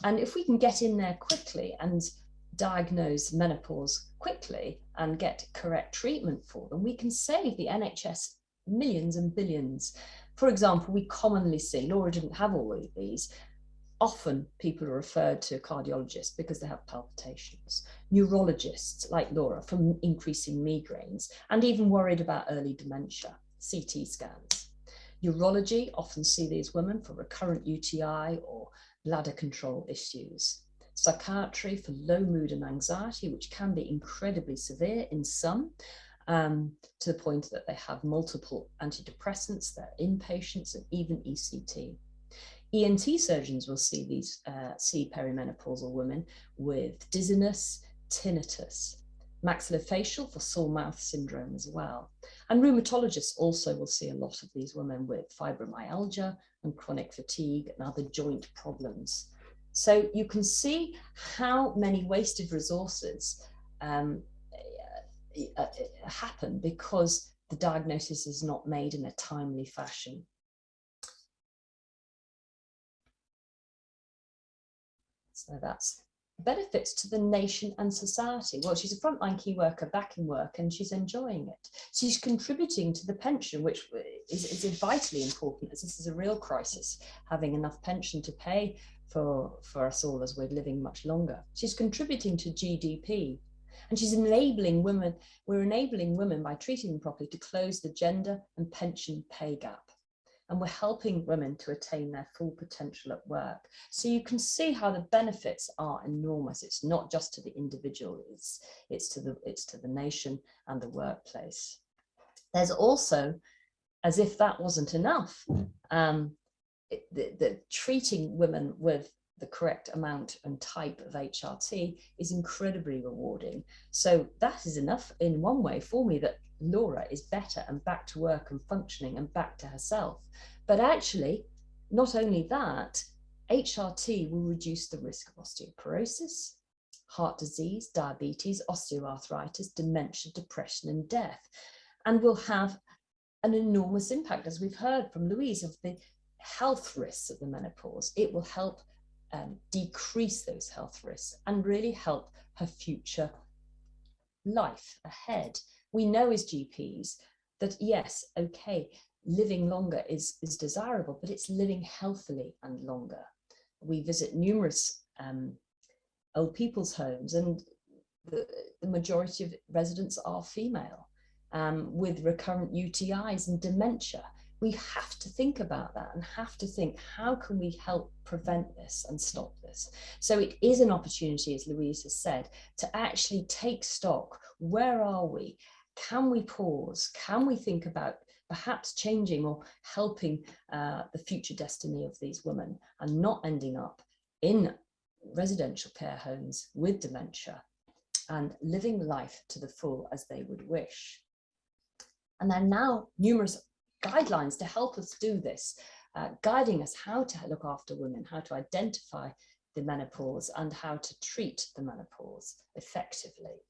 And if we can get in there quickly and diagnose menopause quickly and get correct treatment for them, we can save the NHS millions and billions. For example, we commonly see, Laura didn't have all of these, often people are referred to a cardiologist because they have palpitations, neurologists like Laura from increasing migraines, and even worried about early dementia, CT scans. Urology often see these women for recurrent UTI or bladder control issues. Psychiatry for low mood and anxiety, which can be incredibly severe in some, to the point that they have multiple antidepressants, they're inpatients, and even ECT. ENT surgeons will see perimenopausal women with dizziness, tinnitus, maxillofacial for sore mouth syndrome as well. And rheumatologists also will see a lot of these women with fibromyalgia and chronic fatigue and other joint problems. So you can see how many wasted resources happen because the diagnosis is not made in a timely fashion. So that's benefits to the nation and society. Well, she's a frontline key worker back in work and she's enjoying it. She's contributing to the pension, which is vitally important, as this is a real crisis, having enough pension to pay for us all as we're living much longer. She's contributing to GDP. And she's enabling women, we're enabling women by treating them properly to close the gender and pension pay gap. And we're helping women to attain their full potential at work. So you can see how the benefits are enormous. It's not just to the individual, it's to the nation and the workplace. There's also, as if that wasn't enough, the treating women with the correct amount and type of HRT is incredibly rewarding. So that is enough in one way for me that Laura is better and back to work and functioning and back to herself. But actually, not only that, HRT will reduce the risk of osteoporosis, heart disease, diabetes, osteoarthritis, dementia, depression, and death, and will have an enormous impact, as we've heard from Louise, of the health risks of the menopause. It will help decrease those health risks and really help her future life ahead. We know as GPs that yes, okay, living longer is desirable, but it's living healthily and longer. We visit numerous old people's homes, and the majority of residents are female, with recurrent UTIs and dementia. We have to think about that and have to think, how can we help prevent this and stop this? So it is an opportunity, as Louise has said, to actually take stock. Where are we? Can we pause? Can we think about perhaps changing or helping the future destiny of these women, and not ending up in residential care homes with dementia, and living life to the full as they would wish? And there are now numerous guidelines to help us do this, guiding us how to look after women, how to identify the menopause, and how to treat the menopause effectively.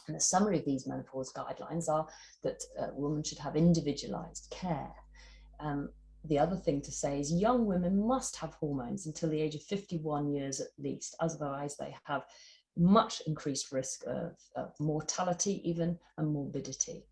And the summary of these menopause guidelines are that women should have individualized care. The other thing to say is young women must have hormones until the age of 51 years at least, otherwise they have much increased risk of mortality even, and morbidity.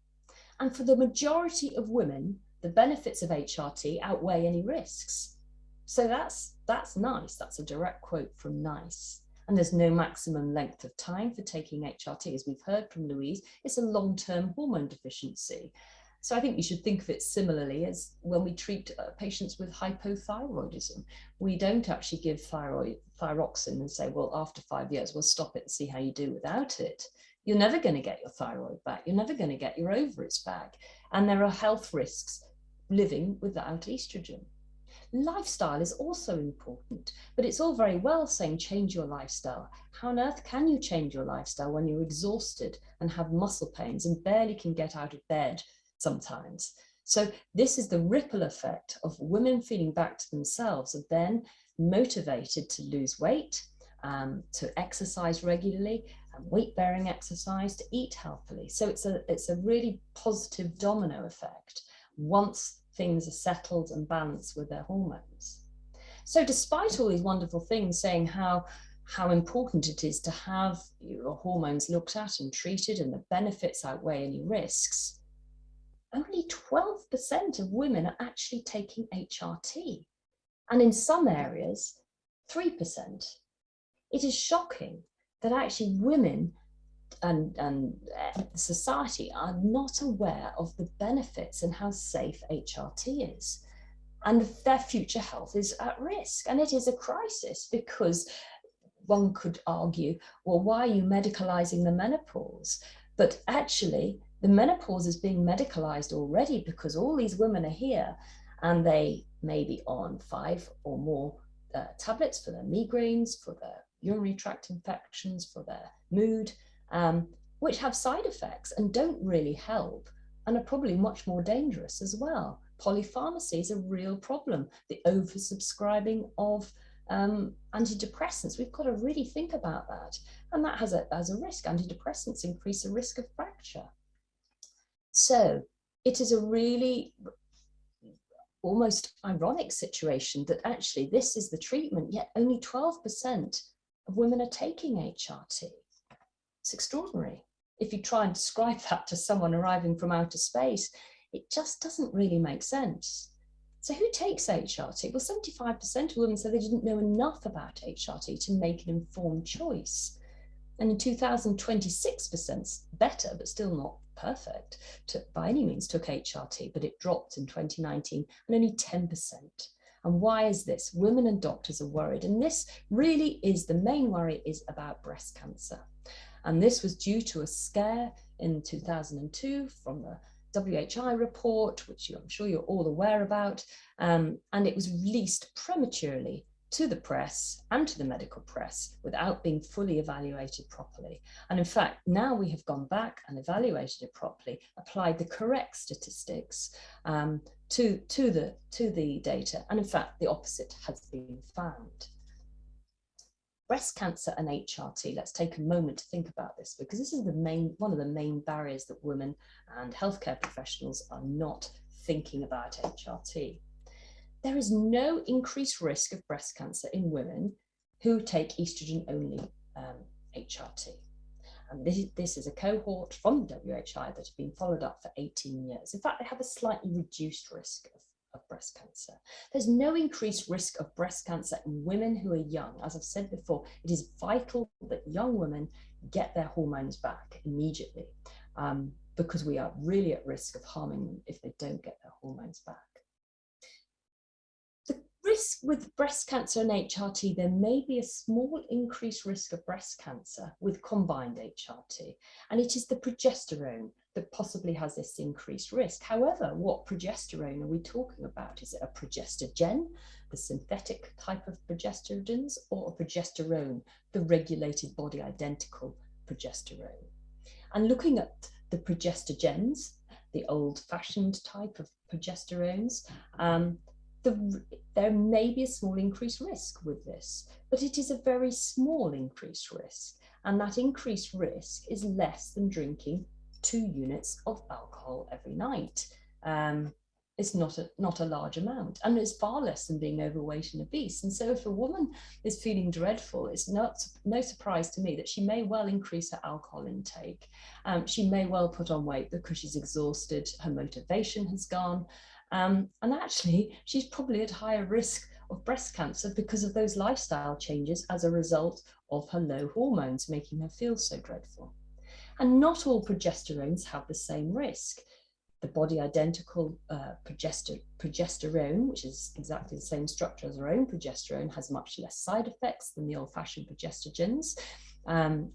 And for the majority of women, the benefits of HRT outweigh any risks. So that's NICE. That's a direct quote from NICE. And there's no maximum length of time for taking HRT. As we've heard from Louise, it's a long-term hormone deficiency. So I think we should think of it similarly as when we treat patients with hypothyroidism. We don't actually give thyroxine and say, well, after 5 years, we'll stop it and see how you do without it. You're never going to get your thyroid back. You're never going to get your ovaries back. And there are health risks living without estrogen. Lifestyle is also important, but it's all very well saying change your lifestyle. How on earth can you change your lifestyle when you're exhausted and have muscle pains and barely can get out of bed sometimes? So this is the ripple effect of women feeling back to themselves, and then motivated to lose weight, to exercise regularly, weight-bearing exercise, to eat healthily. So it's a really positive domino effect once things are settled and balanced with their hormones. So despite all these wonderful things saying how important it is to have your hormones looked at and treated, and the benefits outweigh any risks, only 12% of women are actually taking HRT. And in some areas, 3%. It is shocking that actually women and society are not aware of the benefits and how safe HRT is. And their future health is at risk. And it is a crisis, because one could argue, well, why are you medicalizing the menopause? But actually, the menopause is being medicalized already, because all these women are here and they may be on 5 or more tablets for their migraines, for their urinary tract infections, for their mood, which have side effects and don't really help, and are probably much more dangerous as well. Polypharmacy is a real problem. The oversubscribing of antidepressants, we've got to really think about that. And that has a risk. Antidepressants increase the risk of fracture. So it is a really almost ironic situation that actually this is the treatment, yet only 12% of women are taking HRT. It's extraordinary. If you try and describe that to someone arriving from outer space, it just doesn't really make sense. So who takes HRT? Well, 75% of women said they didn't know enough about HRT to make an informed choice. And in 2000, 26%, better, but still not perfect, by any means took HRT, but it dropped in 2019, and only 10%. And why is this? Women and doctors are worried. And this really is, the main worry is about breast cancer. And this was due to a scare in 2002 from the WHI report, which I'm sure you're all aware about. And it was released prematurely to the press and to the medical press without being fully evaluated properly. And in fact, now we have gone back and evaluated it properly, applied the correct statistics to the data. And in fact, the opposite has been found. Breast cancer and HRT, let's take a moment to think about this, because this is one of the main barriers that women and healthcare professionals are not thinking about HRT. There is no increased risk of breast cancer in women who take estrogen-only HRT. And this is a cohort from the WHI that have been followed up for 18 years. In fact, they have a slightly reduced risk of breast cancer. There's no increased risk of breast cancer in women who are young. As I've said before, it is vital that young women get their hormones back immediately, because we are really at risk of harming them if they don't get their hormones back. The risk with breast cancer and HRT, there may be a small increased risk of breast cancer with combined HRT, and it is the progesterone that possibly has this increased risk. However, what progesterone are we talking about? Is it a progestogen, the synthetic type of progestrogens, or a progesterone, the regulated body identical progesterone? And looking at the progestogens, the old-fashioned type of progesterones, there may be a small increased risk with this, but it is a very small increased risk, and that increased risk is less than drinking 2 units of alcohol every night. It's not a large amount, and it's far less than being overweight and obese. And so if a woman is feeling dreadful, it's no surprise to me that she may well increase her alcohol intake. She may well put on weight because she's exhausted, her motivation has gone, and actually she's probably at higher risk of breast cancer because of those lifestyle changes as a result of her low hormones making her feel so dreadful. And not all progesterones have the same risk. The body identical progesterone, which is exactly the same structure as our own progesterone, has much less side effects than the old-fashioned progestogens,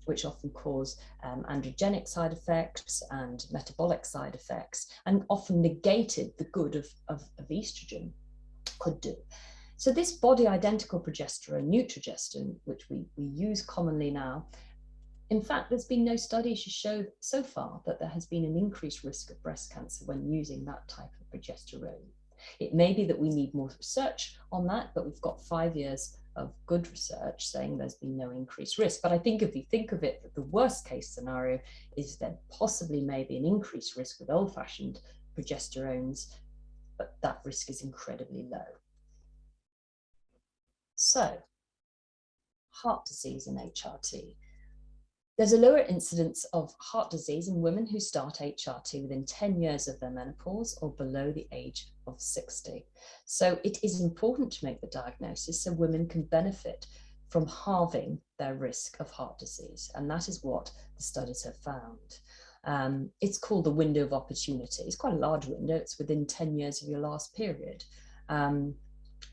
which often cause androgenic side effects and metabolic side effects, and often negated the good of estrogen could do. So this body identical progesterone, Nutrogestin, which we use commonly now, in fact, there's been no studies to show so far that there has been an increased risk of breast cancer when using that type of progesterone. It may be that we need more research on that, but we've got 5 years of good research saying there's been no increased risk. But I think if you think of it, that the worst case scenario is there possibly may be an increased risk with old-fashioned progesterones, but that risk is incredibly low. So, heart disease and HRT. There's a lower incidence of heart disease in women who start HRT within 10 years of their menopause or below the age of 60. So it is important to make the diagnosis so women can benefit from halving their risk of heart disease. And that is what the studies have found. It's called the window of opportunity. It's quite a large window. It's within 10 years of your last period.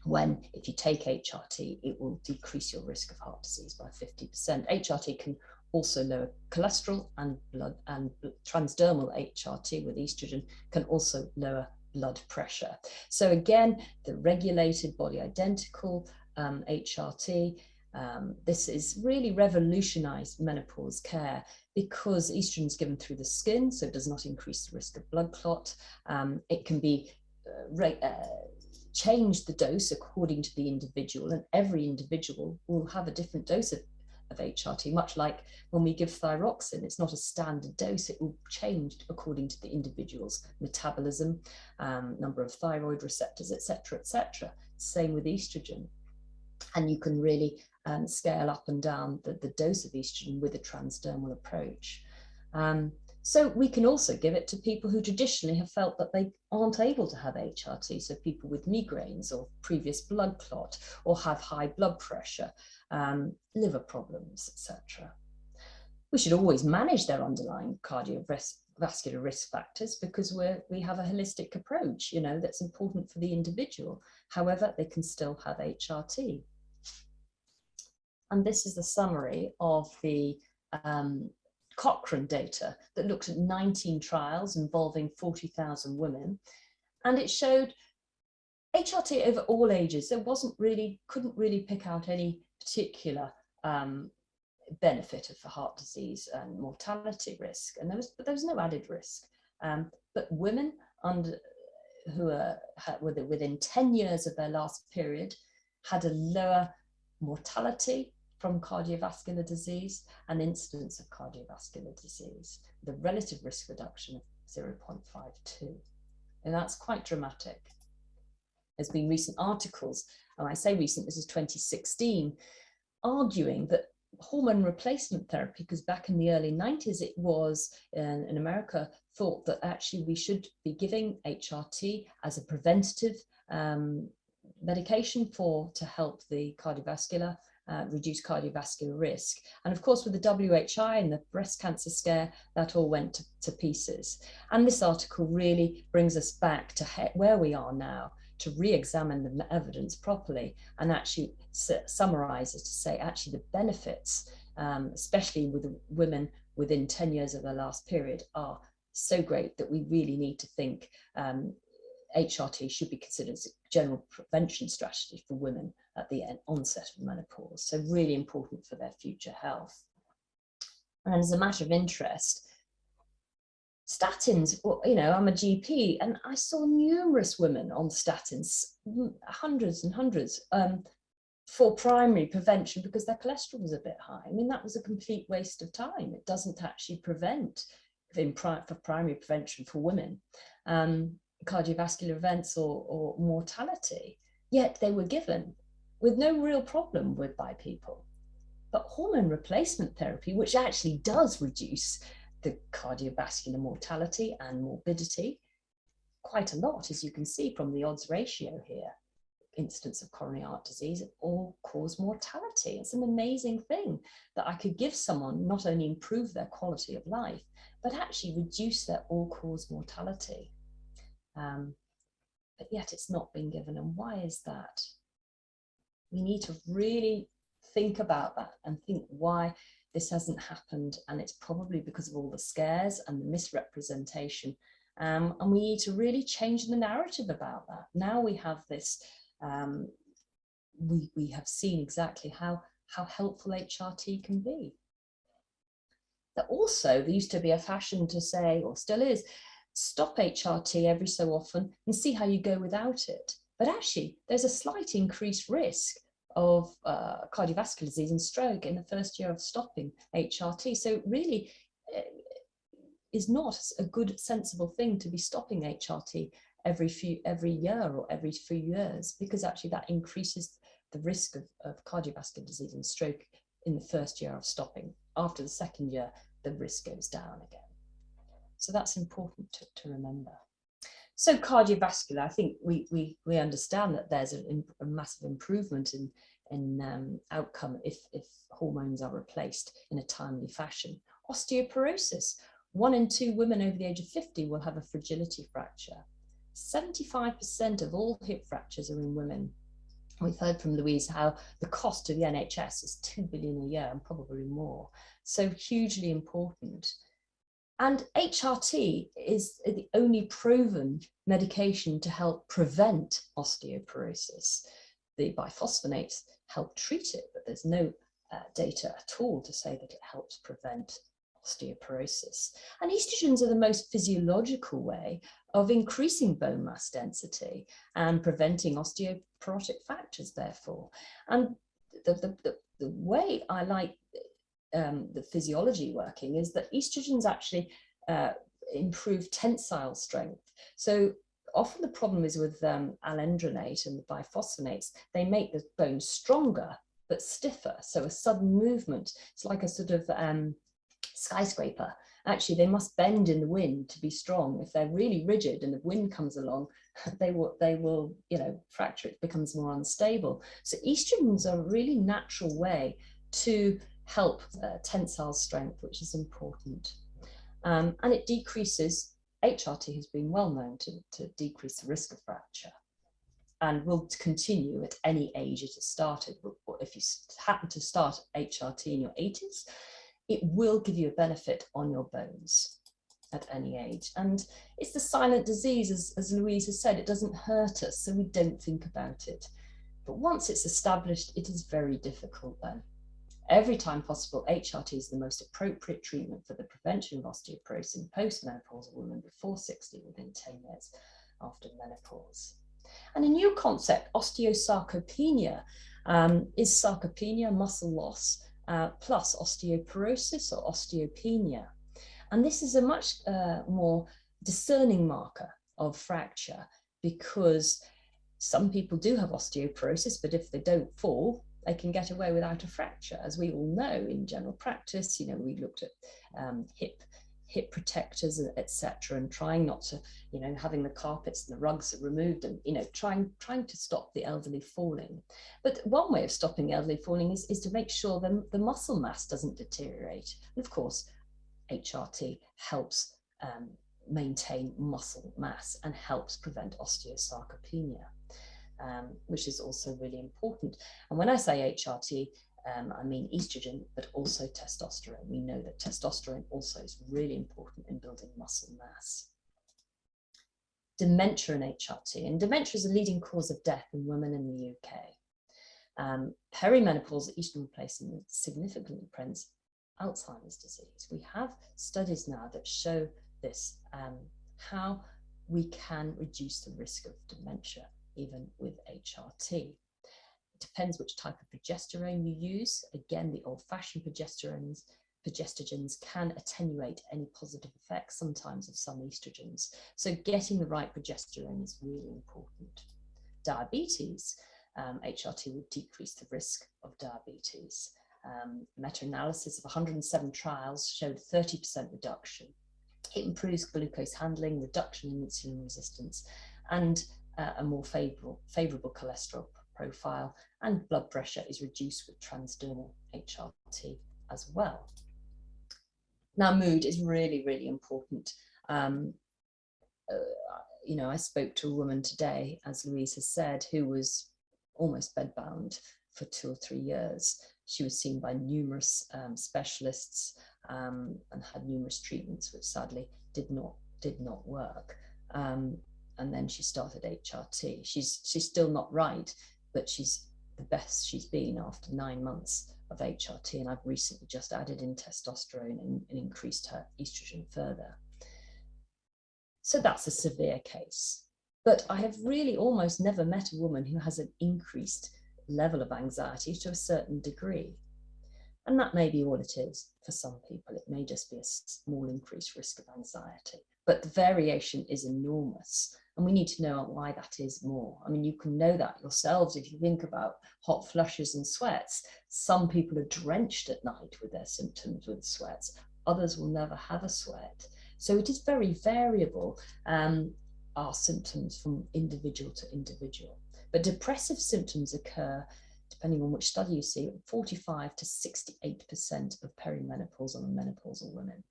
When if you take HRT, it will decrease your risk of heart disease by 50%. HRT can also lower cholesterol, and blood, and transdermal HRT with estrogen can also lower blood pressure. So again, the regulated body identical HRT, this is really revolutionized menopause care because estrogen is given through the skin, so it does not increase the risk of blood clot. It can be change the dose according to the individual, and every individual will have a different dose of HRT, much like when we give thyroxine. It's not a standard dose, it will change according to the individual's metabolism, number of thyroid receptors, etc., etc. Same with estrogen. And you can really scale up and down the dose of estrogen with a transdermal approach. So we can also give it to people who traditionally have felt that they aren't able to have HRT, so people with migraines or previous blood clot or have high blood pressure, liver problems, etc. We should always manage their underlying cardiovascular risk factors because we have a holistic approach, you know, that's important for the individual. However, they can still have HRT. And this is the summary of the Cochrane data that looked at 19 trials involving 40,000 women, and it showed HRT over all ages. There couldn't really pick out any particular benefit for heart disease and mortality risk, and there was no added risk. But women who are within 10 years of their last period had a lower mortality from cardiovascular disease and incidence of cardiovascular disease, the relative risk reduction of 0.52. And that's quite dramatic. There's been recent articles, and I say recent, this is 2016, arguing that hormone replacement therapy, because back in the early 90s, it was in America thought that actually we should be giving HRT as a preventative medication to help the cardiovascular, reduce cardiovascular risk. And of course, with the WHI and the breast cancer scare, that all went to pieces. And this article really brings us back to where we are now, to re-examine the evidence properly and actually summarizes to say actually the benefits, especially with women within 10 years of their last period, are so great that we really need to think HRT should be considered as a general prevention strategy for women at the onset of menopause. So really important for their future health. And as a matter of interest, statins, well, you know, I'm a GP and I saw numerous women on statins, hundreds and hundreds, for primary prevention because their cholesterol was a bit high. I mean, that was a complete waste of time. It doesn't actually prevent, for primary prevention for women, cardiovascular events or mortality, yet they were given with no real problem by people. But hormone replacement therapy, which actually does reduce the cardiovascular mortality and morbidity quite a lot, as you can see from the odds ratio here, incidence of coronary heart disease, all-cause mortality. It's an amazing thing that I could give someone, not only improve their quality of life, but actually reduce their all-cause mortality. But yet it's not been given. And why is that? We need to really think about that and think why this hasn't happened. And it's probably because of all the scares and the misrepresentation. And we need to really change the narrative about that. Now we have this, we have seen exactly how helpful HRT can be. That also, there used to be a fashion to say, or still is, stop HRT every so often and see how you go without it. But actually, there's a slight increased risk of cardiovascular disease and stroke in the first year of stopping HRT. So really is not a good, sensible thing to be stopping HRT every year or every few years, because actually that increases the risk of cardiovascular disease and stroke in the first year of stopping. After the second year, the risk goes down again. So that's important to remember. So cardiovascular, I think we understand that there's a massive improvement in outcome if hormones are replaced in a timely fashion. Osteoporosis, 1 in 2 women over the age of 50 will have a fragility fracture. 75% of all hip fractures are in women. We've heard from Louise how the cost of the NHS is $2 billion a year and probably more. So hugely important. And HRT is the only proven medication to help prevent osteoporosis. The biphosphonates help treat it, but there's no data at all to say that it helps prevent osteoporosis. And estrogens are the most physiological way of increasing bone mass density and preventing osteoporotic fractures, therefore. And the way I like the physiology working is that estrogens actually improve tensile strength. So often the problem is with alendronate and the biphosphonates, they make the bone stronger but stiffer. So a sudden movement, it's like a sort of skyscraper. Actually, they must bend in the wind to be strong. If they're really rigid and the wind comes along, they will, you know, fracture. It becomes more unstable. So estrogens are a really natural way to help tensile strength, which is important. And it decreases, HRT has been well known to decrease the risk of fracture and will continue at any age it has started. If you happen to start HRT in your 80s, it will give you a benefit on your bones at any age. And it's the silent disease, as Louise has said, it doesn't hurt us, so we don't think about it. But once it's established, it is very difficult then. Every time possible, HRT is the most appropriate treatment for the prevention of osteoporosis in postmenopausal women before 60 within 10 years after menopause. And a new concept, osteosarcopenia, is sarcopenia, muscle loss, plus osteoporosis or osteopenia. And this is a much more discerning marker of fracture, because some people do have osteoporosis, but if they don't fall, they can get away without a fracture. As we all know, in general practice, you know, we looked at hip protectors, etc., and trying not to, you know, having the carpets and the rugs removed, and, you know, trying to stop the elderly falling. But one way of stopping elderly falling is to make sure the muscle mass doesn't deteriorate. And of course, HRT helps maintain muscle mass and helps prevent osteosarcopenia, which is also really important. And when I say HRT, I mean estrogen, but also testosterone. We know that testosterone also is really important in building muscle mass. Dementia and HRT. And dementia is a leading cause of death in women in the UK. Perimenopause estrogen replacement significantly prevents Alzheimer's disease. We have studies now that show this, how we can reduce the risk of dementia even with HRT. It depends which type of progesterone you use. Again, the old-fashioned progestogens can attenuate any positive effects sometimes of some estrogens. So getting the right progesterone is really important. Diabetes, HRT will decrease the risk of diabetes. Meta-analysis of 107 trials showed 30% reduction. It improves glucose handling, reduction in insulin resistance, and a more favorable cholesterol profile, and blood pressure is reduced with transdermal HRT as well. Now, mood is really, really important. You know, I spoke to a woman today, as Louise has said, who was almost bedbound for 2 or 3 years. She was seen by numerous specialists and had numerous treatments, which sadly did not work. And then she started HRT. She's still not right, but she's the best she's been after 9 months of HRT. And I've recently just added in testosterone and increased her estrogen further. So that's a severe case. But I have really almost never met a woman who has an increased level of anxiety to a certain degree. And that may be all it is for some people. It may just be a small increased risk of anxiety, but the variation is enormous. And we need to know why that is more. I mean, you can know that yourselves if you think about hot flushes and sweats. Some people are drenched at night with their symptoms with sweats. Others will never have a sweat. So it is very variable, our symptoms from individual to individual. But depressive symptoms occur, depending on which study you see, 45 to 68% of perimenopausal and menopausal women.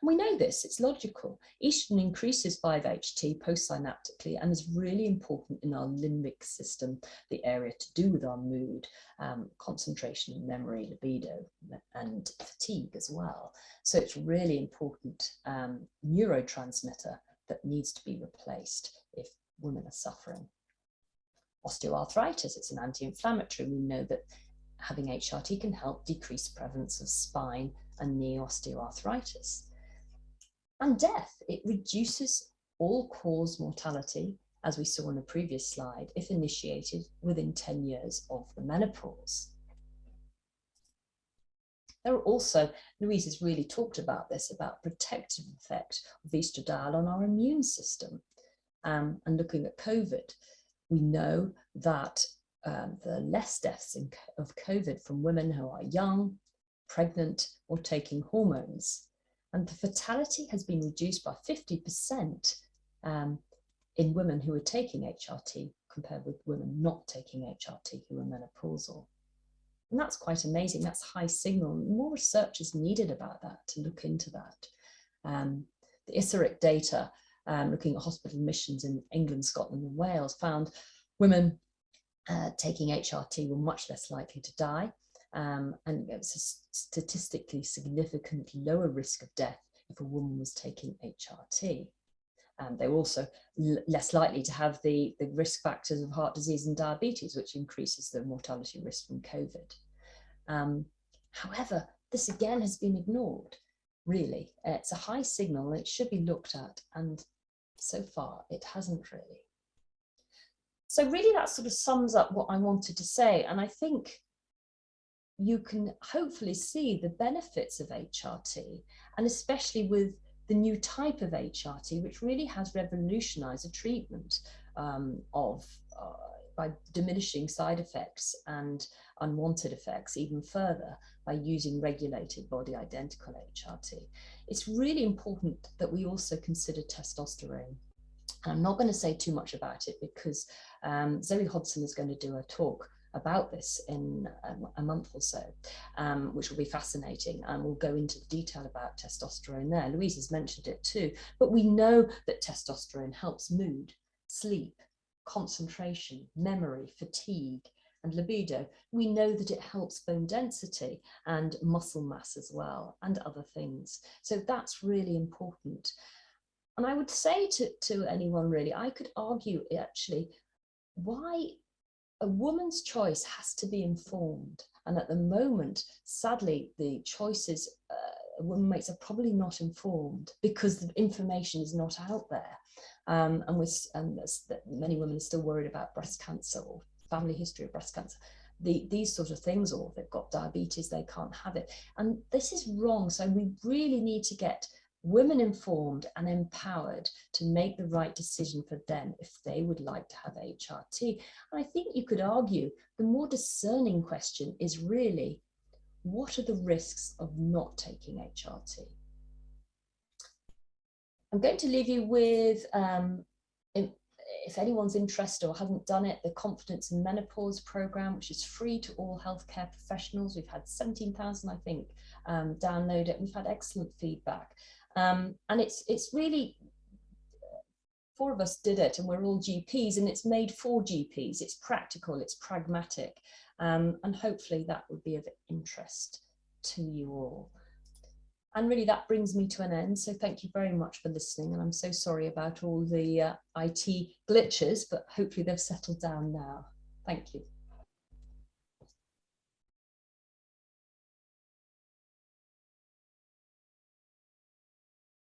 And we know this, it's logical. Estrogen increases 5-HT postsynaptically and is really important in our limbic system, the area to do with our mood, concentration, memory, libido, and fatigue as well. So it's really important neurotransmitter that needs to be replaced if women are suffering. Osteoarthritis, it's an anti-inflammatory. We know that having HRT can help decrease prevalence of spine and knee osteoarthritis. And death, it reduces all-cause mortality, as we saw in the previous slide, if initiated within 10 years of the menopause. There are also, Louise has really talked about this, about protective effect of estradiol on our immune system. And looking at COVID, we know that there are less deaths of COVID from women who are young, pregnant, or taking hormones. And the fatality has been reduced by 50% in women who are taking HRT compared with women not taking HRT who are menopausal. And that's quite amazing. That's high signal. More research is needed about that, to look into that. The Estrogen data, looking at hospital admissions in England, Scotland, and Wales, found women taking HRT were much less likely to die. And it was a statistically significant lower risk of death if a woman was taking HRT. They were also less likely to have the risk factors of heart disease and diabetes, which increases the mortality risk from COVID. However, this again has been ignored, really. It's a high signal, it should be looked at, and so far it hasn't really. So really that sort of sums up what I wanted to say, and I think you can hopefully see the benefits of HRT, and especially with the new type of HRT, which really has revolutionized the treatment by by diminishing side effects and unwanted effects even further by using regulated body identical HRT. It's really important that we also consider testosterone. I'm not going to say too much about it because Zoe Hodson is going to do a talk about this in a month or so, which will be fascinating, and we'll go into the detail about testosterone there. Louise has mentioned it too, but we know that testosterone helps mood, sleep, concentration, memory, fatigue, and libido. We know that it helps bone density and muscle mass as well, and other things. So that's really important. And I would say to anyone really, I could argue actually why a woman's choice has to be informed. And at the moment, sadly, the choices a woman makes are probably not informed because the information is not out there. And many women are still worried about breast cancer or family history of breast cancer. These sort of things, or they've got diabetes, they can't have it. And this is wrong. So we really need to get women informed and empowered to make the right decision for them if they would like to have HRT. And I think you could argue the more discerning question is really, what are the risks of not taking HRT? I'm going to leave you with, if anyone's interested or hasn't done it, the Confidence in Menopause program, which is free to all healthcare professionals. We've had 17,000, I think, download it. We've had excellent feedback. And it's really, 4 of us did it, and we're all GPs, and it's made for GPs. It's practical, it's pragmatic, and hopefully that would be of interest to you all. And really that brings me to an end. So thank you very much for listening. And I'm so sorry about all the IT glitches, but hopefully they've settled down now. Thank you.